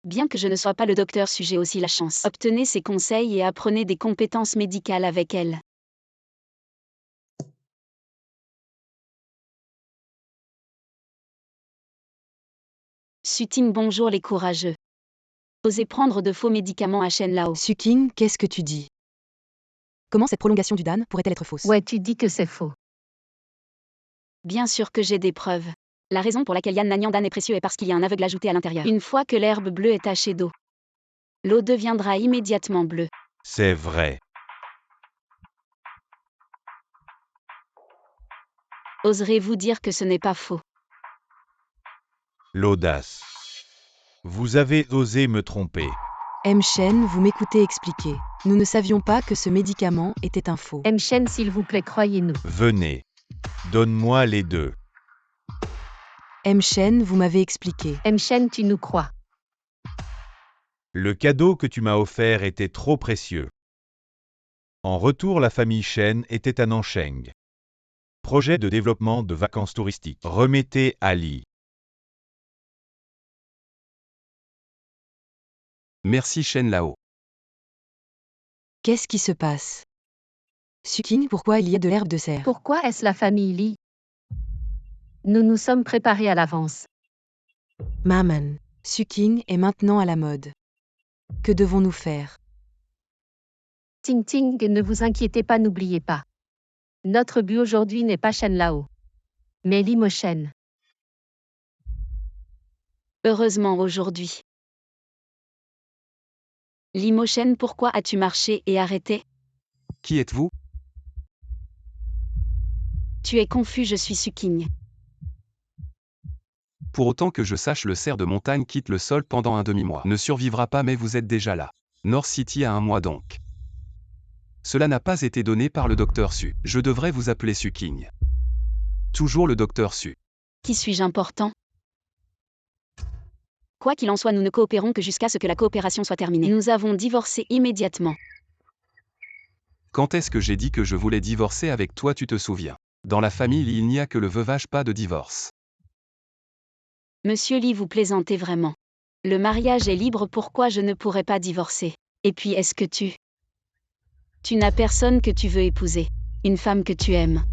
Bien que je ne sois pas le docteur Su, j'ai aussi la chance. Obtenez ses conseils et apprenez des compétences médicales avec elle. Suting, bonjour les courageux. Osez prendre de faux médicaments à Shenlao. Suking, qu'est-ce que tu dis? Comment cette prolongation du Dan pourrait-elle être fausse? Ouais, tu dis que c'est faux. Bien sûr que j'ai des preuves. La raison pour laquelle Yan Nanyang Dan est précieux est parce qu'il y a un aveugle ajouté à l'intérieur. Une fois que l'herbe bleue est tachée d'eau, l'eau deviendra immédiatement bleue. C'est vrai. Oserez-vous dire que ce n'est pas faux? L'audace. Vous avez osé me tromper. Shen, vous m'écoutez expliquer. Nous ne savions pas que ce médicament était un faux. Shen, s'il vous plaît, croyez-nous. Venez. Donne-moi les deux. Shen, vous m'avez expliqué. Shen, tu nous crois. Le cadeau que tu m'as offert était trop précieux. En retour, la famille Shen était à Nancheng. Projet de développement de vacances touristiques. Remettez Ali. Merci Shenlao. Qu'est-ce qui se passe? Suking, pourquoi il y a de l'herbe de serre? Pourquoi est-ce la famille Li? Nous nous sommes préparés à l'avance. Maman, Suking est maintenant à la mode. Que devons-nous faire? Ting Ting, ne vous inquiétez pas, n'oubliez pas. Notre but aujourd'hui n'est pas Shenlao, mais Limoshen. Heureusement aujourd'hui. Limoshen, pourquoi as-tu marché et arrêté? Qui êtes-vous? Tu es confus, je suis Suking. Pour autant que je sache, le cerf de montagne quitte le sol pendant un demi-mois. Ne survivra pas, mais vous êtes déjà là. North City a un mois donc. Cela n'a pas été donné par le docteur Su. Je devrais vous appeler Suking. Toujours le docteur Su. Qui suis-je important? Quoi qu'il en soit, nous ne coopérons que jusqu'à ce que la coopération soit terminée. Nous avons divorcé immédiatement. Quand est-ce que j'ai dit que je voulais divorcer avec toi, tu te souviens? Dans la famille, il n'y a que le veuvage, pas de divorce. Monsieur Lee, vous plaisantez vraiment. Le mariage est libre, pourquoi je ne pourrais pas divorcer? Et puis est-ce que tu n'as personne que tu veux épouser? Une femme que tu aimes?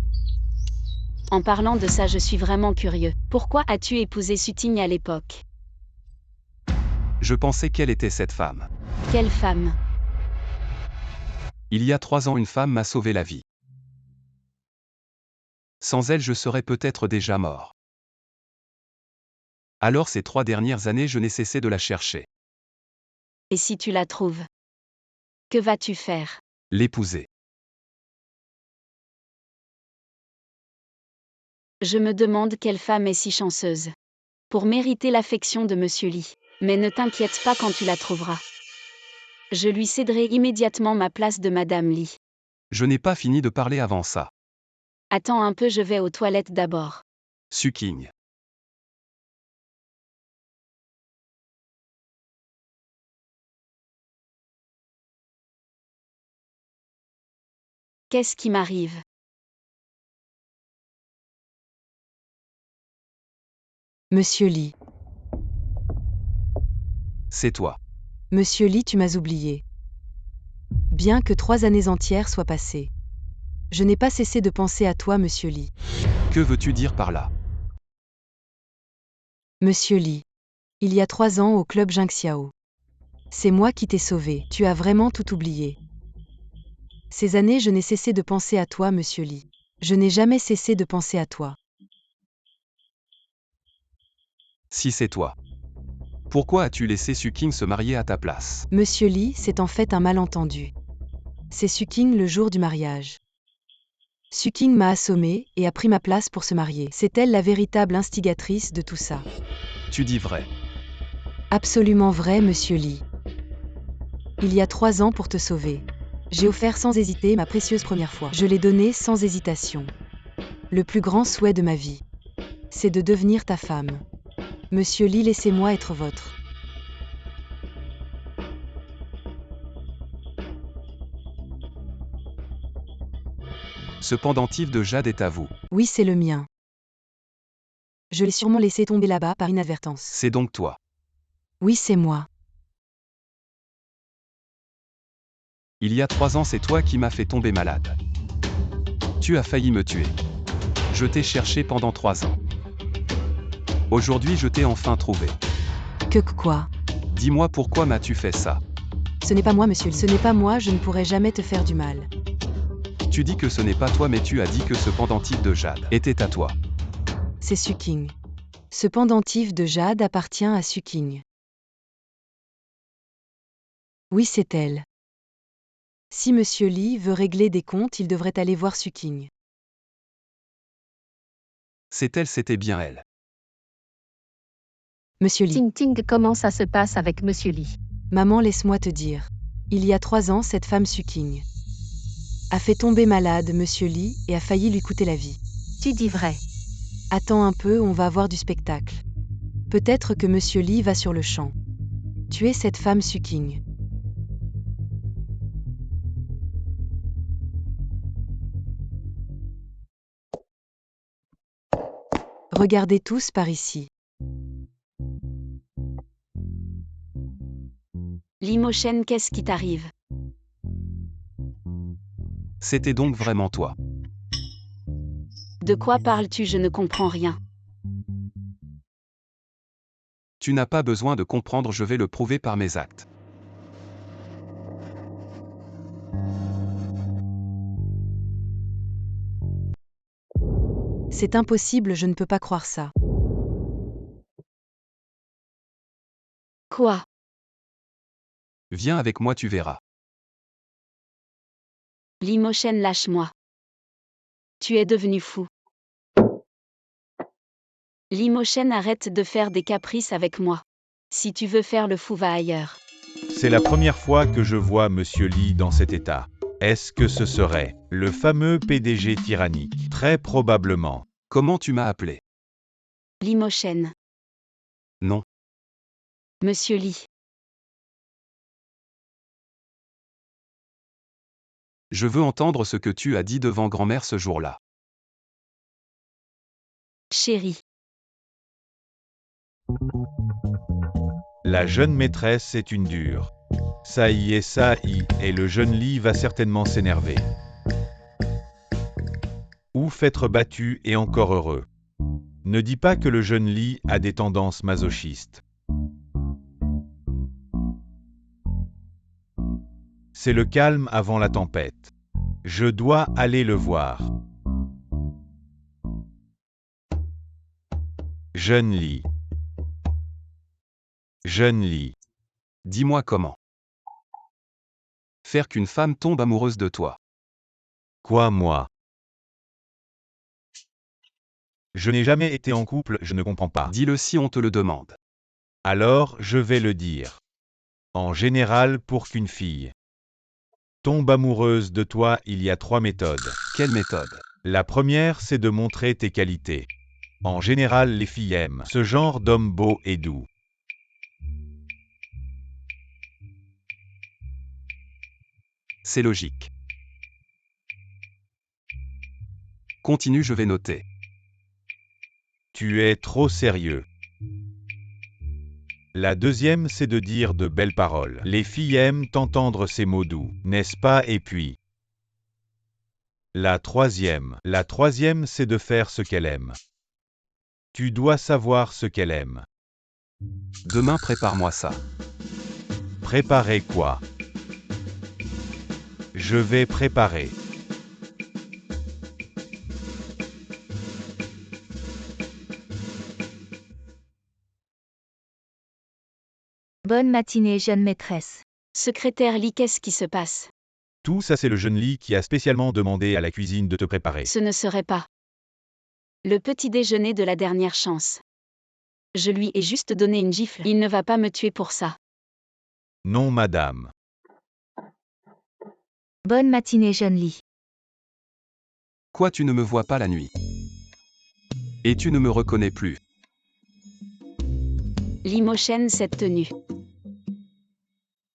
En parlant de ça, je suis vraiment curieux. Pourquoi as-tu épousé Suting à l'époque? Je pensais qu'elle était cette femme. Quelle femme? Il y a 3 ans, une femme m'a sauvé la vie. Sans elle, je serais peut-être déjà mort. Alors ces 3 dernières années, je n'ai cessé de la chercher. Et si tu la trouves? Que vas-tu faire? L'épouser. Je me demande quelle femme est si chanceuse pour mériter l'affection de Monsieur Lee. Mais ne t'inquiète pas quand tu la trouveras. Je lui céderai immédiatement ma place de Madame Lee. Je n'ai pas fini de parler avant ça. Attends un peu, je vais aux toilettes d'abord. Suking. Qu'est-ce qui m'arrive? Monsieur Lee. C'est toi. Monsieur Lee, tu m'as oublié. Bien que 3 années entières soient passées. Je n'ai pas cessé de penser à toi, Monsieur Lee. Que veux-tu dire par là? Monsieur Lee. Il y a 3 ans au club Jingxiao. C'est moi qui t'ai sauvé. Tu as vraiment tout oublié. Ces années, je n'ai cessé de penser à toi, Monsieur Lee. Je n'ai jamais cessé de penser à toi. Si c'est toi. Pourquoi as-tu laissé Suking se marier à ta place? Monsieur Lee, c'est en fait un malentendu. C'est Suking le jour du mariage. Suking m'a assommé et a pris ma place pour se marier. C'est elle la véritable instigatrice de tout ça. Tu dis vrai. Absolument vrai, Monsieur Lee. Il y a 3 ans pour te sauver. J'ai offert sans hésiter ma précieuse première fois. Je l'ai donnée sans hésitation. Le plus grand souhait de ma vie, c'est de devenir ta femme. Monsieur Lee, laissez-moi être votre Ce pendentif de jade est à vous. Oui, c'est le mien. Je l'ai sûrement laissé tomber là-bas par inadvertance. C'est donc toi. Oui, c'est moi. Il y a 3 ans, c'est toi qui m'as fait tomber malade. Tu as failli me tuer. Je t'ai cherché pendant 3 ans. Aujourd'hui, je t'ai enfin trouvé. Quoi? Dis-moi pourquoi m'as-tu fait ça? Ce n'est pas moi, monsieur. Ce n'est pas moi, je ne pourrais jamais te faire du mal. Tu dis que ce n'est pas toi, mais tu as dit que ce pendentif de jade était à toi. C'est Suking. Ce pendentif de jade appartient à Suking. Oui, c'est elle. Si monsieur Lee veut régler des comptes, il devrait aller voir Suking. C'est elle, c'était bien elle. Monsieur Lee. Ting Ting, comment ça se passe avec Monsieur Lee? Maman, laisse-moi te dire. Il y a 3 ans, cette femme Suking a fait tomber malade monsieur Lee et a failli lui coûter la vie. Tu dis vrai. Attends un peu, on va avoir du spectacle. Peut-être que monsieur Lee va sur le champ tuer cette femme Suking. Regardez tous par ici. Limochen, qu'est-ce qui t'arrive? C'était donc vraiment toi. De quoi parles-tu? Je ne comprends rien. Tu n'as pas besoin de comprendre, je vais le prouver par mes actes. C'est impossible, je ne peux pas croire ça. Quoi? Viens avec moi, tu verras. Limochen, lâche-moi. Tu es devenu fou. Limochen, arrête de faire des caprices avec moi. Si tu veux faire le fou, va ailleurs. C'est la première fois que je vois Monsieur Lee dans cet état. Est-ce que ce serait le fameux PDG tyrannique? Très probablement. Comment tu m'as appelé? Limochen. Non. Monsieur Lee. Je veux entendre ce que tu as dit devant grand-mère ce jour-là. Chérie. La jeune maîtresse est une dure. Ça y est, et le jeune Lee va certainement s'énerver. Ouf, être battu et encore heureux. Ne dis pas que le jeune Lee a des tendances masochistes. C'est le calme avant la tempête. Je dois aller le voir. Jeune Lee. Jeune Lee. Dis-moi comment. Faire qu'une femme tombe amoureuse de toi. Quoi, moi? Je n'ai jamais été en couple, je ne comprends pas. Dis-le si on te le demande. Alors, je vais le dire. En général, pour qu'une fille tombe amoureuse de toi, il y a 3 méthodes. Quelle méthode? La première, c'est de montrer tes qualités. En général, les filles aiment ce genre d'homme beau et doux. C'est logique. Continue, je vais noter. Tu es trop sérieux. La deuxième, c'est de dire de belles paroles. Les filles aiment entendre ces mots doux, n'est-ce pas? Et puis, la troisième, c'est de faire ce qu'elle aime. Tu dois savoir ce qu'elle aime. Demain, prépare-moi ça. Préparer quoi? Je vais préparer. Bonne matinée, jeune maîtresse. Secrétaire Lee, qu'est-ce qui se passe? Tout ça, c'est le jeune Lee qui a spécialement demandé à la cuisine de te préparer. Ce ne serait pas le petit déjeuner de la dernière chance. Je lui ai juste donné une gifle. Il ne va pas me tuer pour ça. Non, madame. Bonne matinée, jeune Lee. Quoi, tu ne me vois pas la nuit? Et tu ne me reconnais plus? Limochen, cette tenue.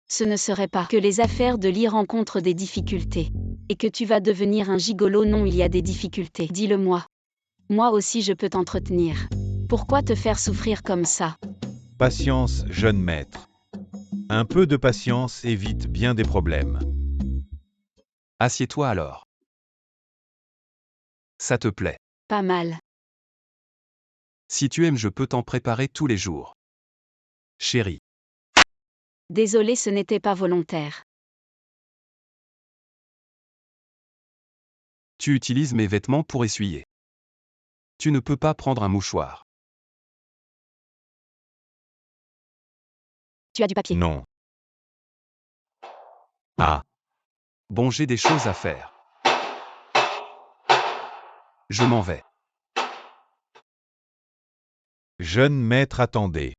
Ce ne serait pas que les affaires de Lee rencontrent des difficultés. Et que tu vas devenir un gigolo? Non, il y a des difficultés. Dis-le-moi. Moi aussi je peux t'entretenir. Pourquoi te faire souffrir comme ça? Patience, jeune maître. Un peu de patience évite bien des problèmes. Assieds-toi alors. Ça te plaît. Pas mal. Si tu aimes, je peux t'en préparer tous les jours. Chérie. Désolé, ce n'était pas volontaire. Tu utilises mes vêtements pour essuyer. Tu ne peux pas prendre un mouchoir. Tu as du papier. Non. Ah, Bon, j'ai des choses à faire. Je m'en vais. jeune maître, attendez.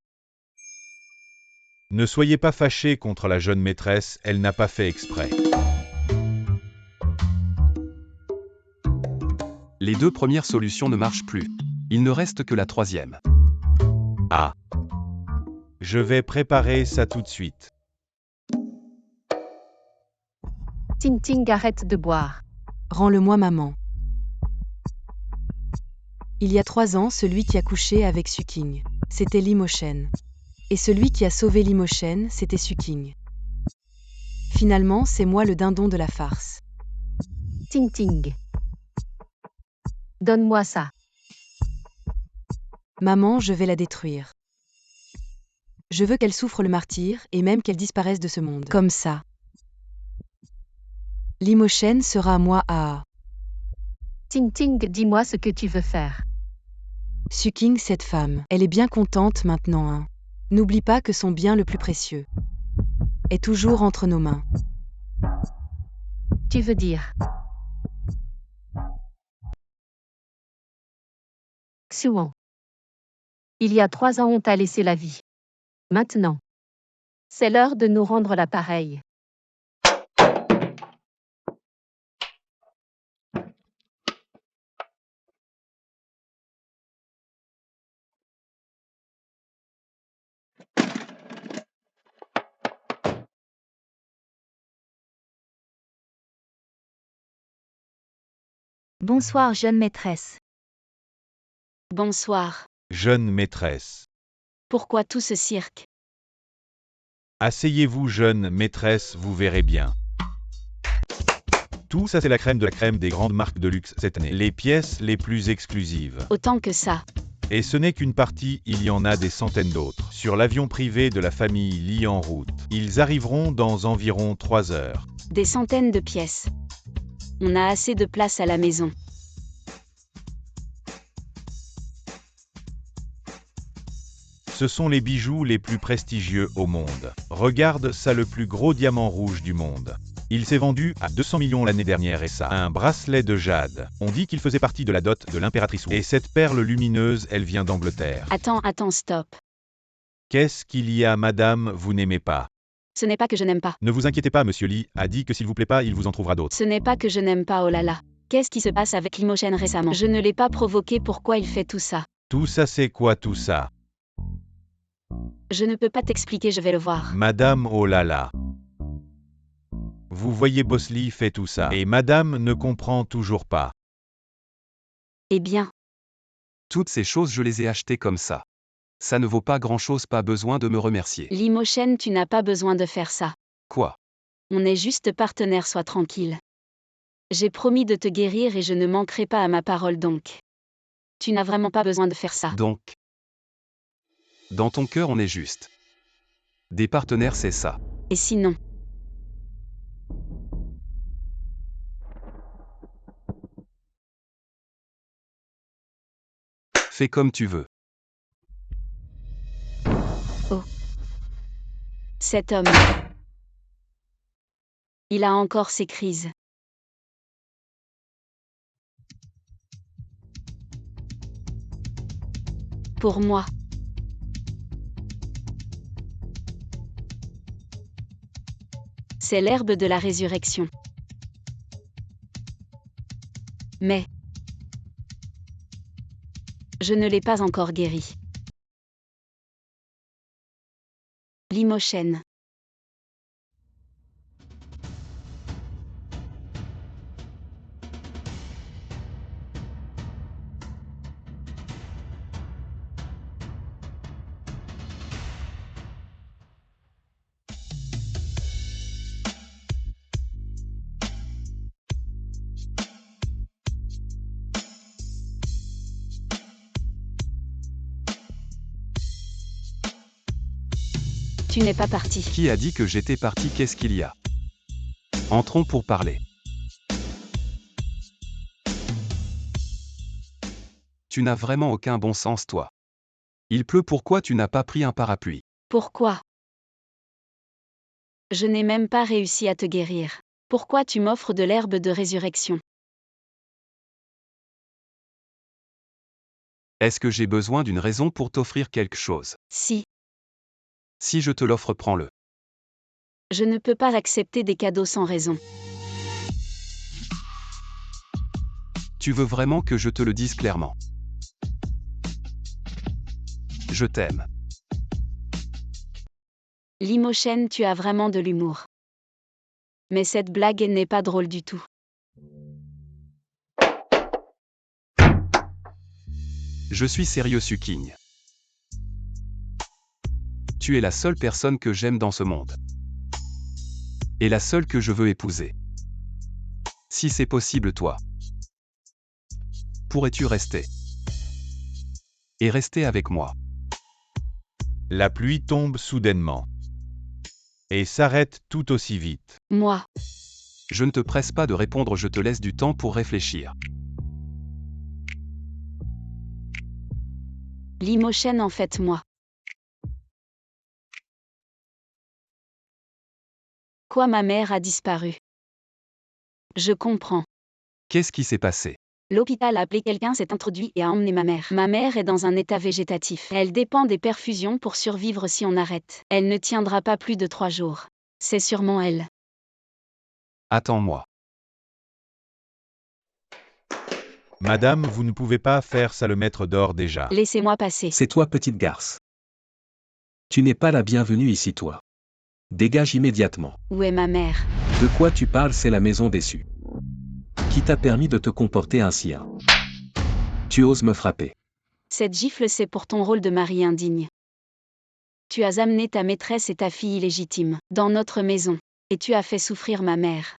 Ne soyez pas fâché contre la jeune maîtresse, elle n'a pas fait exprès. Les deux premières solutions ne marchent plus. Il ne reste que la troisième. Ah. Je vais préparer ça tout de suite. Ting Ting, arrête de boire. Rends-le-moi, maman. Il y a 3 ans, celui qui a couché avec Suking, c'était Limoshen. Et celui qui a sauvé Limoshen, c'était Suking. Finalement, c'est moi le dindon de la farce. Ting Ting. Donne-moi ça. Maman, je vais la détruire. Je veux qu'elle souffre le martyre et même qu'elle disparaisse de ce monde. Comme ça. Limoshen sera à moi à... Ting Ting, dis-moi ce que tu veux faire. Suking, cette femme, elle est bien contente maintenant, hein. N'oublie pas que son bien le plus précieux est toujours entre nos mains. Tu veux dire Xuan. Il y a 3 ans, on t'a laissé la vie. Maintenant, c'est l'heure de nous rendre l'appareil. Bonsoir, jeune maîtresse. Bonsoir. Jeune maîtresse. Pourquoi tout ce cirque? Asseyez-vous, jeune maîtresse, vous verrez bien. Tout ça, c'est la crème de la crème des grandes marques de luxe cette année. Les pièces les plus exclusives. Autant que ça. Et ce n'est qu'une partie, il y en a des centaines d'autres. Sur l'avion privé de la famille Lee en route. Ils arriveront dans environ 3 heures. Des centaines de pièces. On a assez de place à la maison. Ce sont les bijoux les plus prestigieux au monde. Regarde ça, le plus gros diamant rouge du monde. Il s'est vendu à 200 millions l'année dernière et ça. Un bracelet de jade. On dit qu'il faisait partie de la dot de l'impératrice Wu. Et cette perle lumineuse, elle vient d'Angleterre. Attends, stop. Qu'est-ce qu'il y a, madame, vous n'aimez pas? Ce n'est pas que je n'aime pas. Ne vous inquiétez pas, monsieur Lee a dit que s'il vous plaît pas, il vous en trouvera d'autres. Ce n'est pas que je n'aime pas, oh là là. Qu'est-ce qui se passe avec Limoshen récemment? Je ne l'ai pas provoqué, pourquoi il fait tout ça? Tout ça, c'est quoi tout ça? Je ne peux pas t'expliquer, je vais le voir. Madame, oh là là. Vous voyez, Boss Lee fait tout ça. Et madame ne comprend toujours pas. Eh bien, Toutes ces choses, je les ai achetées comme ça. Ça ne vaut pas grand-chose, pas besoin de me remercier. Limoshen, tu n'as pas besoin de faire ça. Quoi? On est juste partenaires, sois tranquille. J'ai promis de te guérir et je ne manquerai pas à ma parole donc. Tu n'as vraiment pas besoin de faire ça. Donc, dans ton cœur, on est juste. Des partenaires, c'est ça. Et sinon? Fais comme tu veux. Cet homme. Il a encore ses crises. Pour moi. C'est l'herbe de la résurrection. Mais je ne l'ai pas encore guéri. Limoshen. Tu n'es pas parti. Qui a dit que j'étais parti? Qu'est-ce qu'il y a? Entrons pour parler. Tu n'as vraiment aucun bon sens, toi. Il pleut, pourquoi tu n'as pas pris un parapluie? Pourquoi? Je n'ai même pas réussi à te guérir. Pourquoi tu m'offres de l'herbe de résurrection? Est-ce que j'ai besoin d'une raison pour t'offrir quelque chose? Si. Si je te l'offre, prends-le. Je ne peux pas accepter des cadeaux sans raison. Tu veux vraiment que je te le dise clairement? Je t'aime. Limoshen, tu as vraiment de l'humour. Mais cette blague n'est pas drôle du tout. Je suis sérieux, Suking. Tu es la seule personne que j'aime dans ce monde. Et la seule que je veux épouser. Si c'est possible, toi. Pourrais-tu rester? Et rester avec moi? La pluie tombe soudainement. Et s'arrête tout aussi vite. Moi. Je ne te presse pas de répondre, je te laisse du temps pour réfléchir. Limoshen, en fait, moi. Quoi, ma mère a disparu? Je comprends. Qu'est-ce qui s'est passé? L'hôpital a appelé quelqu'un, s'est introduit et a emmené ma mère. Ma mère est dans un état végétatif. Elle dépend des perfusions pour survivre si on arrête. Elle ne tiendra pas plus de 3 jours. C'est sûrement elle. Attends-moi. Madame, vous ne pouvez pas faire ça, le maître dort déjà. Laissez-moi passer. C'est toi, petite garce. Tu n'es pas la bienvenue ici, toi. Dégage immédiatement. Où est ma mère? De quoi tu parles? C'est la maison déçue. Qui t'a permis de te comporter ainsi, hein? Tu oses me frapper. Cette gifle, c'est pour ton rôle de mari indigne. Tu as amené ta maîtresse et ta fille illégitime dans notre maison, et tu as fait souffrir ma mère.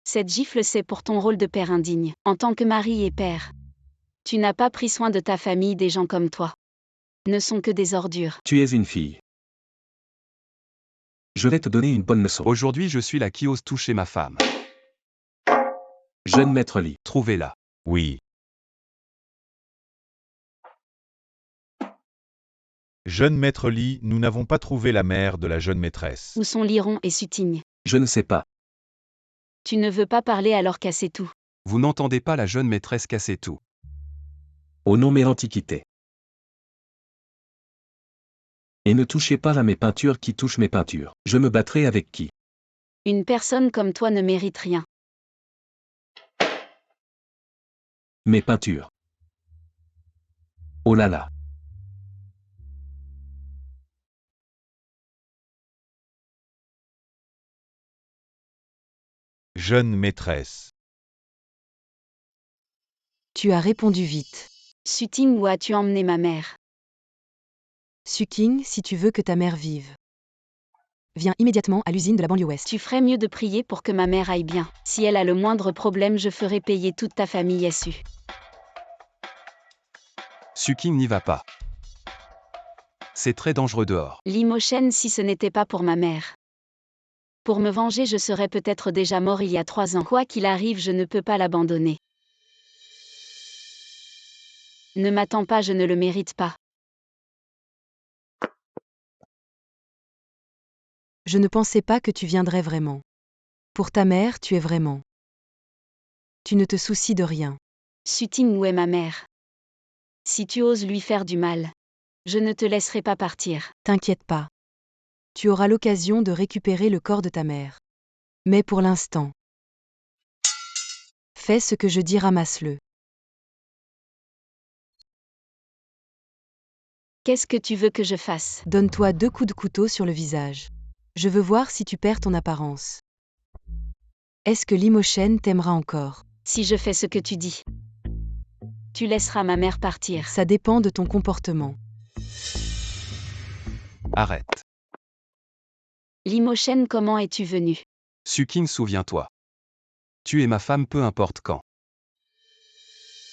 Cette gifle, c'est pour ton rôle de père indigne, en tant que mari et père. Tu n'as pas pris soin de ta famille, des gens comme toi ne sont que des ordures. Tu es une fille. Je vais te donner une bonne leçon. Aujourd'hui, je suis là qui ose toucher ma femme. Jeune maître Lee. Trouvez-la. Oui. Jeune maître Lee, nous n'avons pas trouvé la mère de la jeune maîtresse. Où sont Liron et Suting? Je ne sais pas. Tu ne veux pas parler, alors cassez tout. Vous n'entendez pas la jeune maîtresse casser tout. Au nom de l'Antiquité. Et ne touchez pas à mes peintures qui touchent mes peintures. Je me battrai avec qui? Une personne comme toi ne mérite rien. Mes peintures. Oh là là. Jeune maîtresse. Tu as répondu vite. Suting, où as-tu emmené ma mère? Suking, si tu veux que ta mère vive. Viens immédiatement à l'usine de la banlieue ouest. Tu ferais mieux de prier pour que ma mère aille bien. Si elle a le moindre problème, je ferai payer toute ta famille SU. Suking n'y va pas. C'est très dangereux dehors. Limoshen, si ce n'était pas pour ma mère. Pour me venger, je serais peut-être déjà mort il y a 3 ans. Quoi qu'il arrive, je ne peux pas l'abandonner. Ne m'attends pas, je ne le mérite pas. Je ne pensais pas que tu viendrais vraiment. Pour ta mère, tu es vraiment. Tu ne te soucies de rien. Suting, où est ma mère? Si tu oses lui faire du mal, je ne te laisserai pas partir. T'inquiète pas. Tu auras l'occasion de récupérer le corps de ta mère. Mais pour l'instant, fais ce que je dis, ramasse-le. Qu'est-ce que tu veux que je fasse? Donne-toi 2 coups de couteau sur le visage. Je veux voir si tu perds ton apparence. Est-ce que Limoshen t'aimera encore? Si je fais ce que tu dis, tu laisseras ma mère partir. Ça dépend de ton comportement. Arrête. Limoshen, comment es-tu venu? Suking, souviens-toi. Tu es ma femme peu importe quand.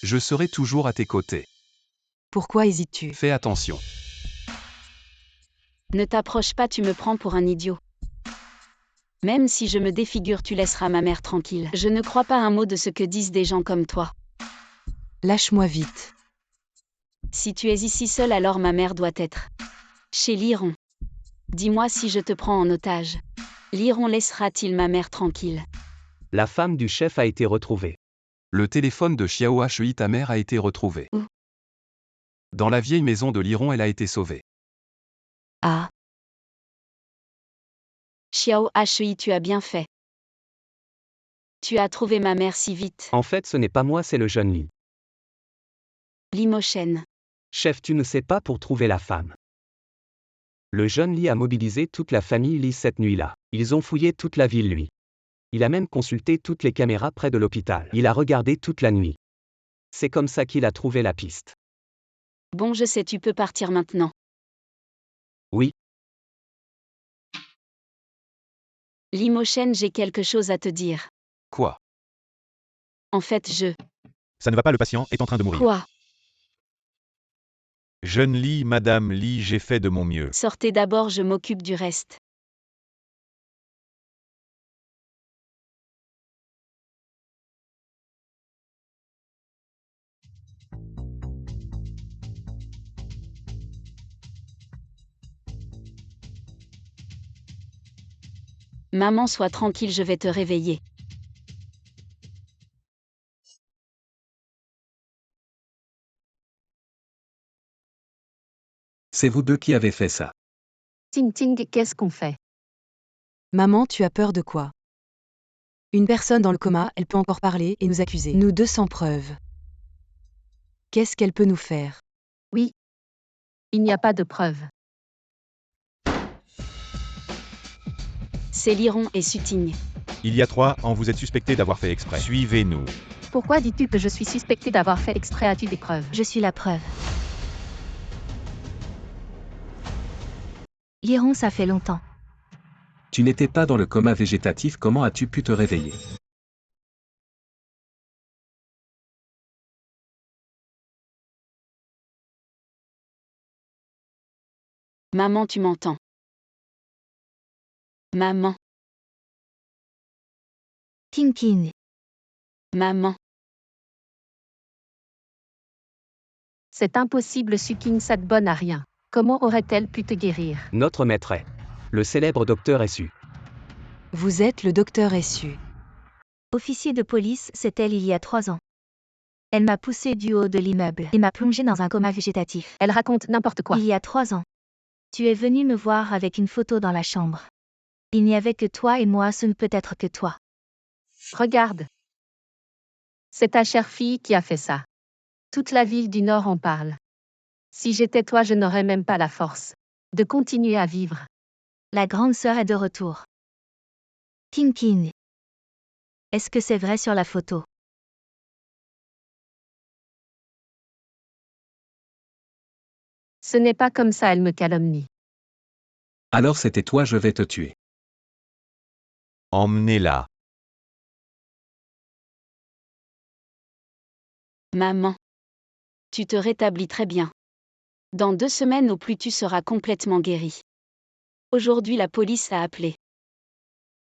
Je serai toujours à tes côtés. Pourquoi hésites-tu? Fais attention. Ne t'approche pas, tu me prends pour un idiot. Même si je me défigure, tu laisseras ma mère tranquille. Je ne crois pas un mot de ce que disent des gens comme toi. Lâche-moi vite. Si tu es ici seule, alors ma mère doit être chez Liron. Dis-moi si je te prends en otage. Liron laissera-t-il ma mère tranquille? La femme du chef a été retrouvée. Le téléphone de Xiao Hui, ta mère, a été retrouvé. Où? Dans la vieille maison de Liron, elle a été sauvée. Ah. Xiao Hui, tu as bien fait. Tu as trouvé ma mère si vite. En fait, ce n'est pas moi, c'est le jeune Li. Limochen. Chef, tu ne sais pas pour trouver la femme. Le jeune Li a mobilisé toute la famille Li cette nuit-là. Ils ont fouillé toute la ville, lui. Il a même consulté toutes les caméras près de l'hôpital. Il a regardé toute la nuit. C'est comme ça qu'il a trouvé la piste. Bon, je sais, tu peux partir maintenant. Oui. Limochen, j'ai quelque chose à te dire. Quoi? En fait, Ça ne va pas, le patient est en train de mourir. Quoi? Jeune Li, Madame Li, j'ai fait de mon mieux. Sortez d'abord, je m'occupe du reste. Maman, sois tranquille, je vais te réveiller. C'est vous deux qui avez fait ça. Ting Ting, qu'est-ce qu'on fait? Maman, tu as peur de quoi? Une personne dans le coma, elle peut encore parler et nous accuser. Nous deux sans preuve. Qu'est-ce qu'elle peut nous faire? Oui. Il n'y a pas de preuve. C'est Liron et Suting. Il y a 3 ans, vous êtes suspecté d'avoir fait exprès. Suivez-nous. Pourquoi dis-tu que je suis suspectée d'avoir fait exprès? As-tu des preuves? Je suis la preuve. Liron, ça fait longtemps. Tu n'étais pas dans le coma végétatif, comment as-tu pu te réveiller? Maman, tu m'entends? Maman, Ting Ting. maman. C'est impossible, Suking Satbon n'a rien. Comment aurait-elle pu te guérir? Notre maître est le célèbre docteur Su. Vous êtes le docteur Su. Officier de police, c'est elle il y a 3 ans. Elle m'a poussé du haut de l'immeuble et m'a plongé dans un coma végétatif. Elle raconte n'importe quoi. Il y a 3 ans. Tu es venu me voir avec une photo dans la chambre. Il n'y avait que toi et moi, ce ne peut être que toi. Regarde. C'est ta chère fille qui a fait ça. Toute la ville du Nord en parle. Si j'étais toi, je n'aurais même pas la force de continuer à vivre. La grande sœur est de retour. Ting Ting. Est-ce que c'est vrai sur la photo? Ce n'est pas comme ça, elle me calomnie. Alors c'était toi, je vais te tuer. Emmenez-la. Maman. Tu te rétablis très bien. Dans 2 semaines au plus tu seras complètement guéri. Aujourd'hui la police a appelé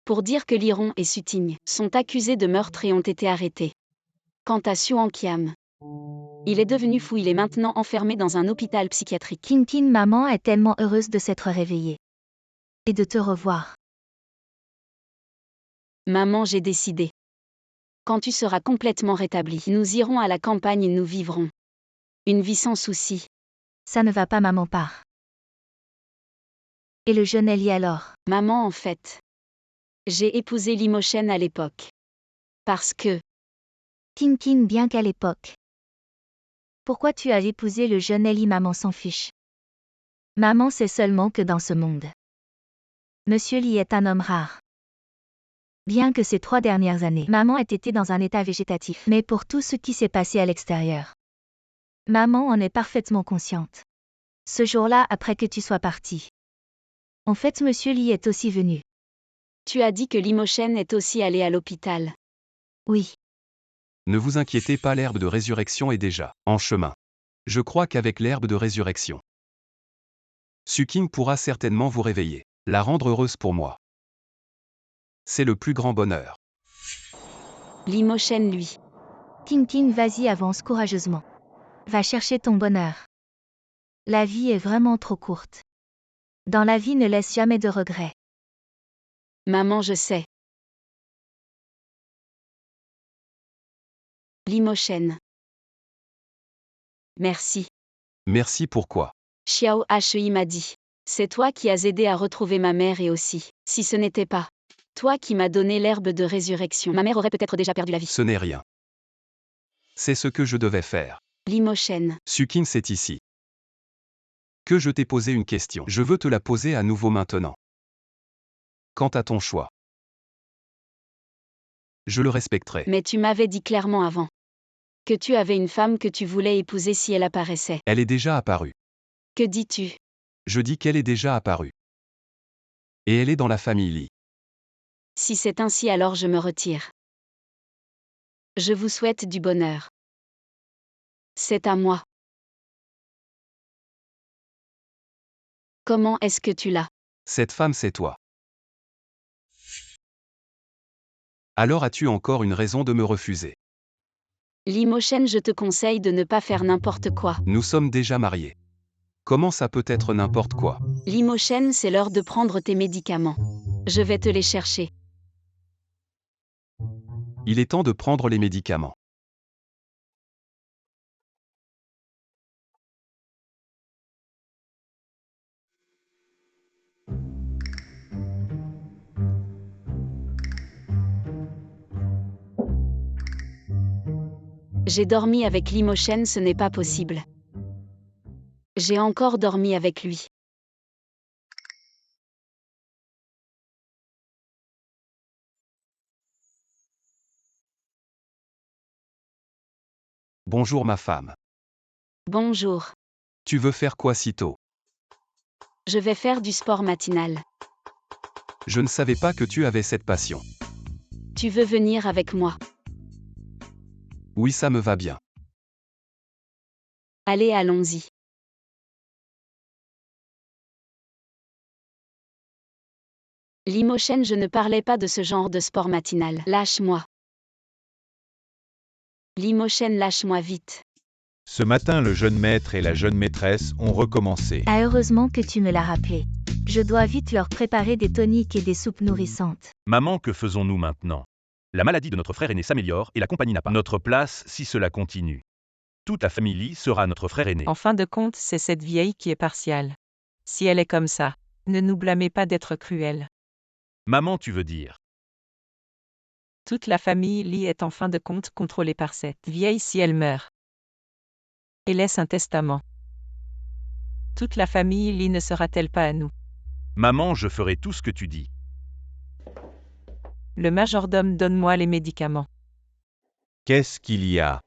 pour dire que Liron et Suting sont accusés de meurtre et ont été arrêtés. Quant à Suan Kiam, il est devenu fou, il est maintenant enfermé dans un hôpital psychiatrique. Ting Ting, maman est tellement heureuse de s'être réveillée. Et de te revoir. Maman, j'ai décidé. Quand tu seras complètement rétabli, nous irons à la campagne et nous vivrons une vie sans souci. Ça ne va pas, maman part. Et le jeune Ellie alors? Maman, en fait, j'ai épousé Limochen à l'époque. Parce que, Ting Ting, bien qu'à l'époque. Pourquoi tu as épousé le jeune Ellie? Maman s'en fiche. Maman sait seulement que dans ce monde, Monsieur Lee est un homme rare. Bien que ces 3 dernières années, maman ait été dans un état végétatif, mais pour tout ce qui s'est passé à l'extérieur, maman en est parfaitement consciente. Ce jour-là, après que tu sois parti, en fait, Monsieur Lee est aussi venu. tu as dit que Limochen est aussi allé à l'hôpital. Oui. Ne vous inquiétez pas, l'herbe de résurrection est déjà en chemin. Je crois qu'avec l'herbe de résurrection, Suking pourra certainement vous réveiller, la rendre heureuse pour moi. C'est le plus grand bonheur. Limochen, lui. Ting, vas-y, avance courageusement. Va chercher ton bonheur. La vie est vraiment trop courte. Dans la vie, ne laisse jamais de regrets. Maman, je sais. Limochen. Merci. Merci pourquoi. Xiao Hei m'a dit. C'est toi qui as aidé à retrouver ma mère et aussi, si ce n'était pas toi qui m'as donné l'herbe de résurrection, ma mère aurait peut-être déjà perdu la vie. Ce n'est rien. C'est ce que je devais faire. Limochen. Suking, c'est ici. Que je t'ai posé une question. Je veux te la poser à nouveau maintenant. Quant à ton choix, je le respecterai. Mais tu m'avais dit clairement avant que tu avais une femme que tu voulais épouser si elle apparaissait. Elle est déjà apparue. Que dis-tu? Je dis qu'elle est déjà apparue. Et elle est dans la famille Lee. Si c'est ainsi, alors je me retire. Je vous souhaite du bonheur. C'est à moi. Comment est-ce que tu l'as? Cette femme, c'est toi. Alors as-tu encore une raison de me refuser? Limochen, je te conseille de ne pas faire n'importe quoi. Nous sommes déjà mariés. Comment ça peut être n'importe quoi? Limochen, c'est l'heure de prendre tes médicaments. Je vais te les chercher. Il est temps de prendre les médicaments. J'ai dormi avec Limochen, ce n'est pas possible. J'ai encore dormi avec lui. Bonjour ma femme. Bonjour. Tu veux faire quoi si tôt? Je vais faire du sport matinal. Je ne savais pas que tu avais cette passion. Tu veux venir avec moi? Oui, ça me va bien. Allez, allons-y. Limochen, je ne parlais pas de ce genre de sport matinal. Lâche-moi. Limochen, lâche-moi vite. Ce matin, le jeune maître et la jeune maîtresse ont recommencé. Ah, heureusement que tu me l'as rappelé. Je dois vite leur préparer des toniques et des soupes nourrissantes. Maman, que faisons-nous maintenant? La maladie de notre frère aîné s'améliore et la compagnie n'a pas notre place si cela continue. Toute la famille Lee sera notre frère aîné. En fin de compte, c'est cette vieille qui est partiale. Si elle est comme ça, ne nous blâmez pas d'être cruelle. Maman, tu veux dire? Toute la famille Lee est en fin de compte contrôlée par cette vieille si elle meurt et laisse un testament. Toute la famille Lee ne sera-t-elle pas à nous? Maman, je ferai tout ce que tu dis. Le majordome, donne-moi les médicaments. Qu'est-ce qu'il y a?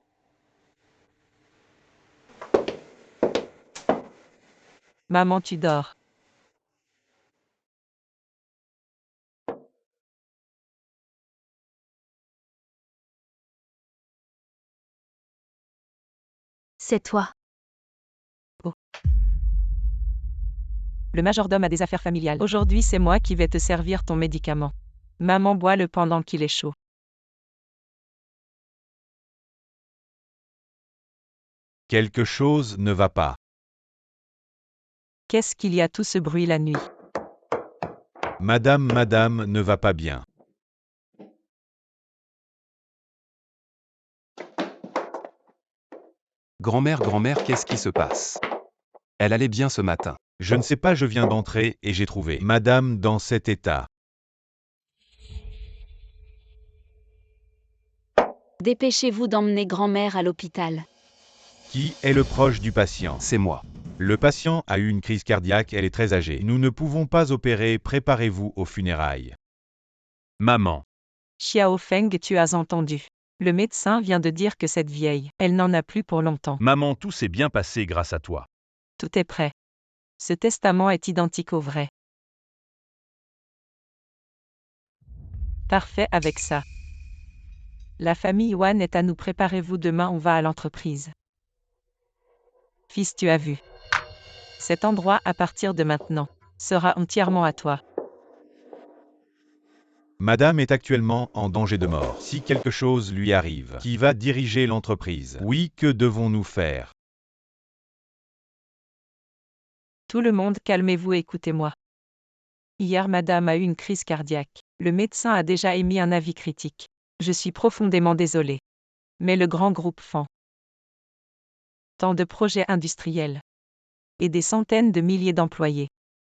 Maman, tu dors. C'est toi. Le majordome a des affaires familiales. Aujourd'hui, c'est moi qui vais te servir ton médicament. Maman, bois-le pendant qu'il est chaud. Quelque chose ne va pas. Qu'est-ce qu'il y a tout ce bruit la nuit? Madame ne va pas bien. Grand-mère, qu'est-ce qui se passe? Elle allait bien ce matin. Je ne sais pas, je viens d'entrer et j'ai trouvé Madame dans cet état. Dépêchez-vous d'emmener grand-mère à l'hôpital. Qui est le proche du patient? C'est moi. Le patient a eu une crise cardiaque, elle est très âgée. Nous ne pouvons pas opérer, préparez-vous aux funérailles. Maman. Xiao Feng, tu as entendu. Le médecin vient de dire que cette vieille, elle n'en a plus pour longtemps. Maman, tout s'est bien passé grâce à toi. Tout est prêt. Ce testament est identique au vrai. Parfait avec ça. La famille Wan est à nous, préparez-vous, demain on va à l'entreprise. Fils, tu as vu. Cet endroit, à partir de maintenant, sera entièrement à toi. Madame est actuellement en danger de mort. Si quelque chose lui arrive, qui va diriger l'entreprise? Oui, que devons-nous faire? Tout le monde, calmez-vous et écoutez-moi. Hier, madame a eu une crise cardiaque. Le médecin a déjà émis un avis critique. Je suis profondément désolé. Mais le grand groupe FAN. Tant de projets industriels. Et des centaines de milliers d'employés.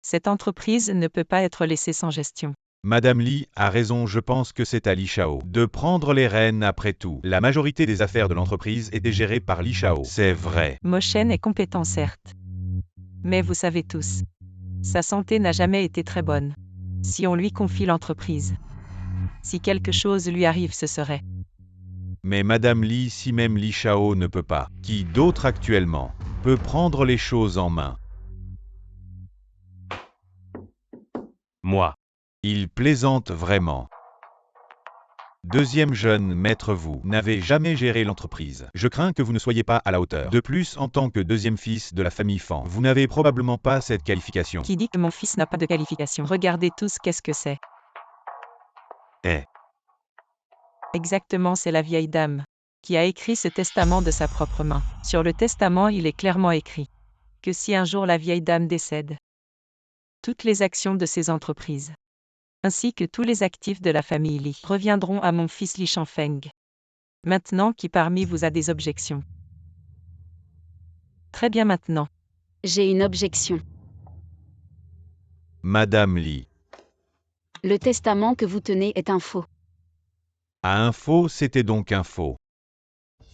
Cette entreprise ne peut pas être laissée sans gestion. Madame Lee a raison, je pense que c'est à Li Shao de prendre les rênes après tout. La majorité des affaires de l'entreprise étaient gérées par Li Shao. C'est vrai. Mo Shen est compétent certes. Mais vous savez tous. Sa santé n'a jamais été très bonne. Si on lui confie l'entreprise. Si quelque chose lui arrive, ce serait. Mais Madame Lee, si même Li Shao ne peut pas, qui d'autre actuellement peut prendre les choses en main? Moi. Il plaisante vraiment. Deuxième jeune maître, vous n'avez jamais géré l'entreprise. Je crains que vous ne soyez pas à la hauteur. De plus, en tant que deuxième fils de la famille Fan, vous n'avez probablement pas cette qualification. Qui dit que mon fils n'a pas de qualification? Regardez tous qu'est-ce que c'est. Exactement, c'est la vieille dame qui a écrit ce testament de sa propre main. Sur le testament, il est clairement écrit que si un jour la vieille dame décède, toutes les actions de ces entreprises, ainsi que tous les actifs de la famille Li, reviendront à mon fils Li Shanfeng. Maintenant, qui parmi vous a des objections? Très bien maintenant. J'ai une objection. Madame Lee. Le testament que vous tenez est un faux. À un faux, c'était donc un faux.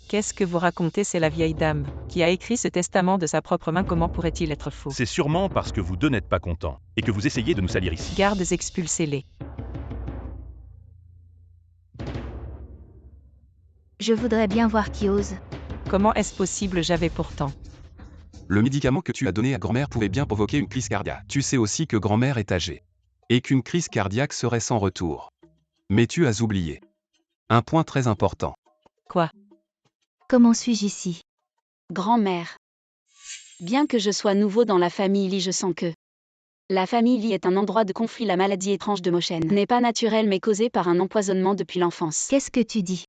Qu'est-ce que vous racontez? C'est la vieille dame qui a écrit ce testament de sa propre main. Comment pourrait-il être faux? C'est sûrement parce que vous deux n'êtes pas contents, et que vous essayez de nous salir ici. Gardes, expulsez-les. Je voudrais bien voir qui ose. Comment est-ce possible? J'avais pourtant. Le médicament que tu as donné à grand-mère pouvait bien provoquer une crise cardiaque. Tu sais aussi que grand-mère est âgée. Et qu'une crise cardiaque serait sans retour. Mais tu as oublié un point très important. Quoi? Comment suis-je ici? Grand-mère. Bien que je sois nouveau dans la famille Li, je sens que la famille Li est un endroit de conflit. La maladie étrange de Mo Shen n'est pas naturelle mais causée par un empoisonnement depuis l'enfance. Qu'est-ce que tu dis?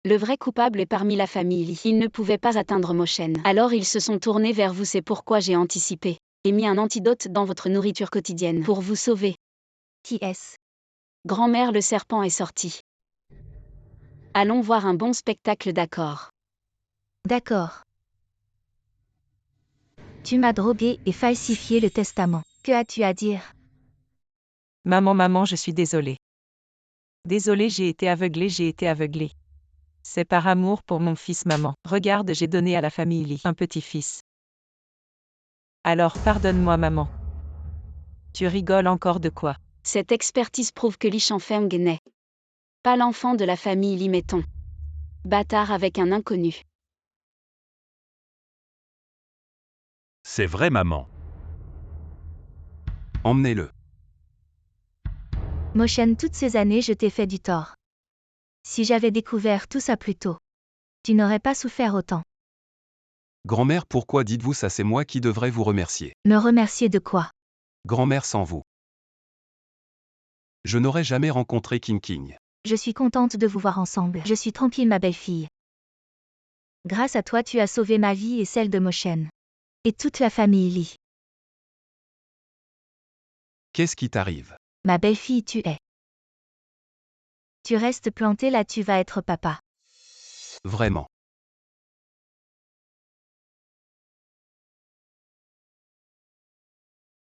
Le vrai coupable est parmi la famille Li. Ils ne pouvaient pas atteindre Mo Shen. Alors ils se sont tournés vers vous. C'est pourquoi j'ai anticipé et mis un antidote dans votre nourriture quotidienne pour vous sauver. Qui est-ce? Grand-mère, le serpent est sorti. Allons voir un bon spectacle, d'accord? D'accord. Tu m'as drogué et falsifié le testament. Que as-tu à dire? Maman, je suis désolée. Désolée, j'ai été aveuglée. C'est par amour pour mon fils, maman. Regarde, j'ai donné à la famille Li un petit-fils. Alors pardonne-moi, maman. Tu rigoles encore de quoi? Cette expertise prouve que Li Shanfeng n'est pas l'enfant de la famille Li, mettons. Bâtard avec un inconnu. C'est vrai, maman. Emmenez-le. Mo Shen, toutes ces années je t'ai fait du tort. Si j'avais découvert tout ça plus tôt, tu n'aurais pas souffert autant. Grand-mère, pourquoi dites-vous ça? C'est moi qui devrais vous remercier. Me remercier de quoi? Grand-mère, sans vous, je n'aurais jamais rencontré King. Je suis contente de vous voir ensemble. Je suis tranquille, ma belle-fille. Grâce à toi, tu as sauvé ma vie et celle de Mo Shen. Et toute la famille Li. Qu'est-ce qui t'arrive? Ma belle-fille, tu es. Tu restes plantée là, tu vas être papa. Vraiment.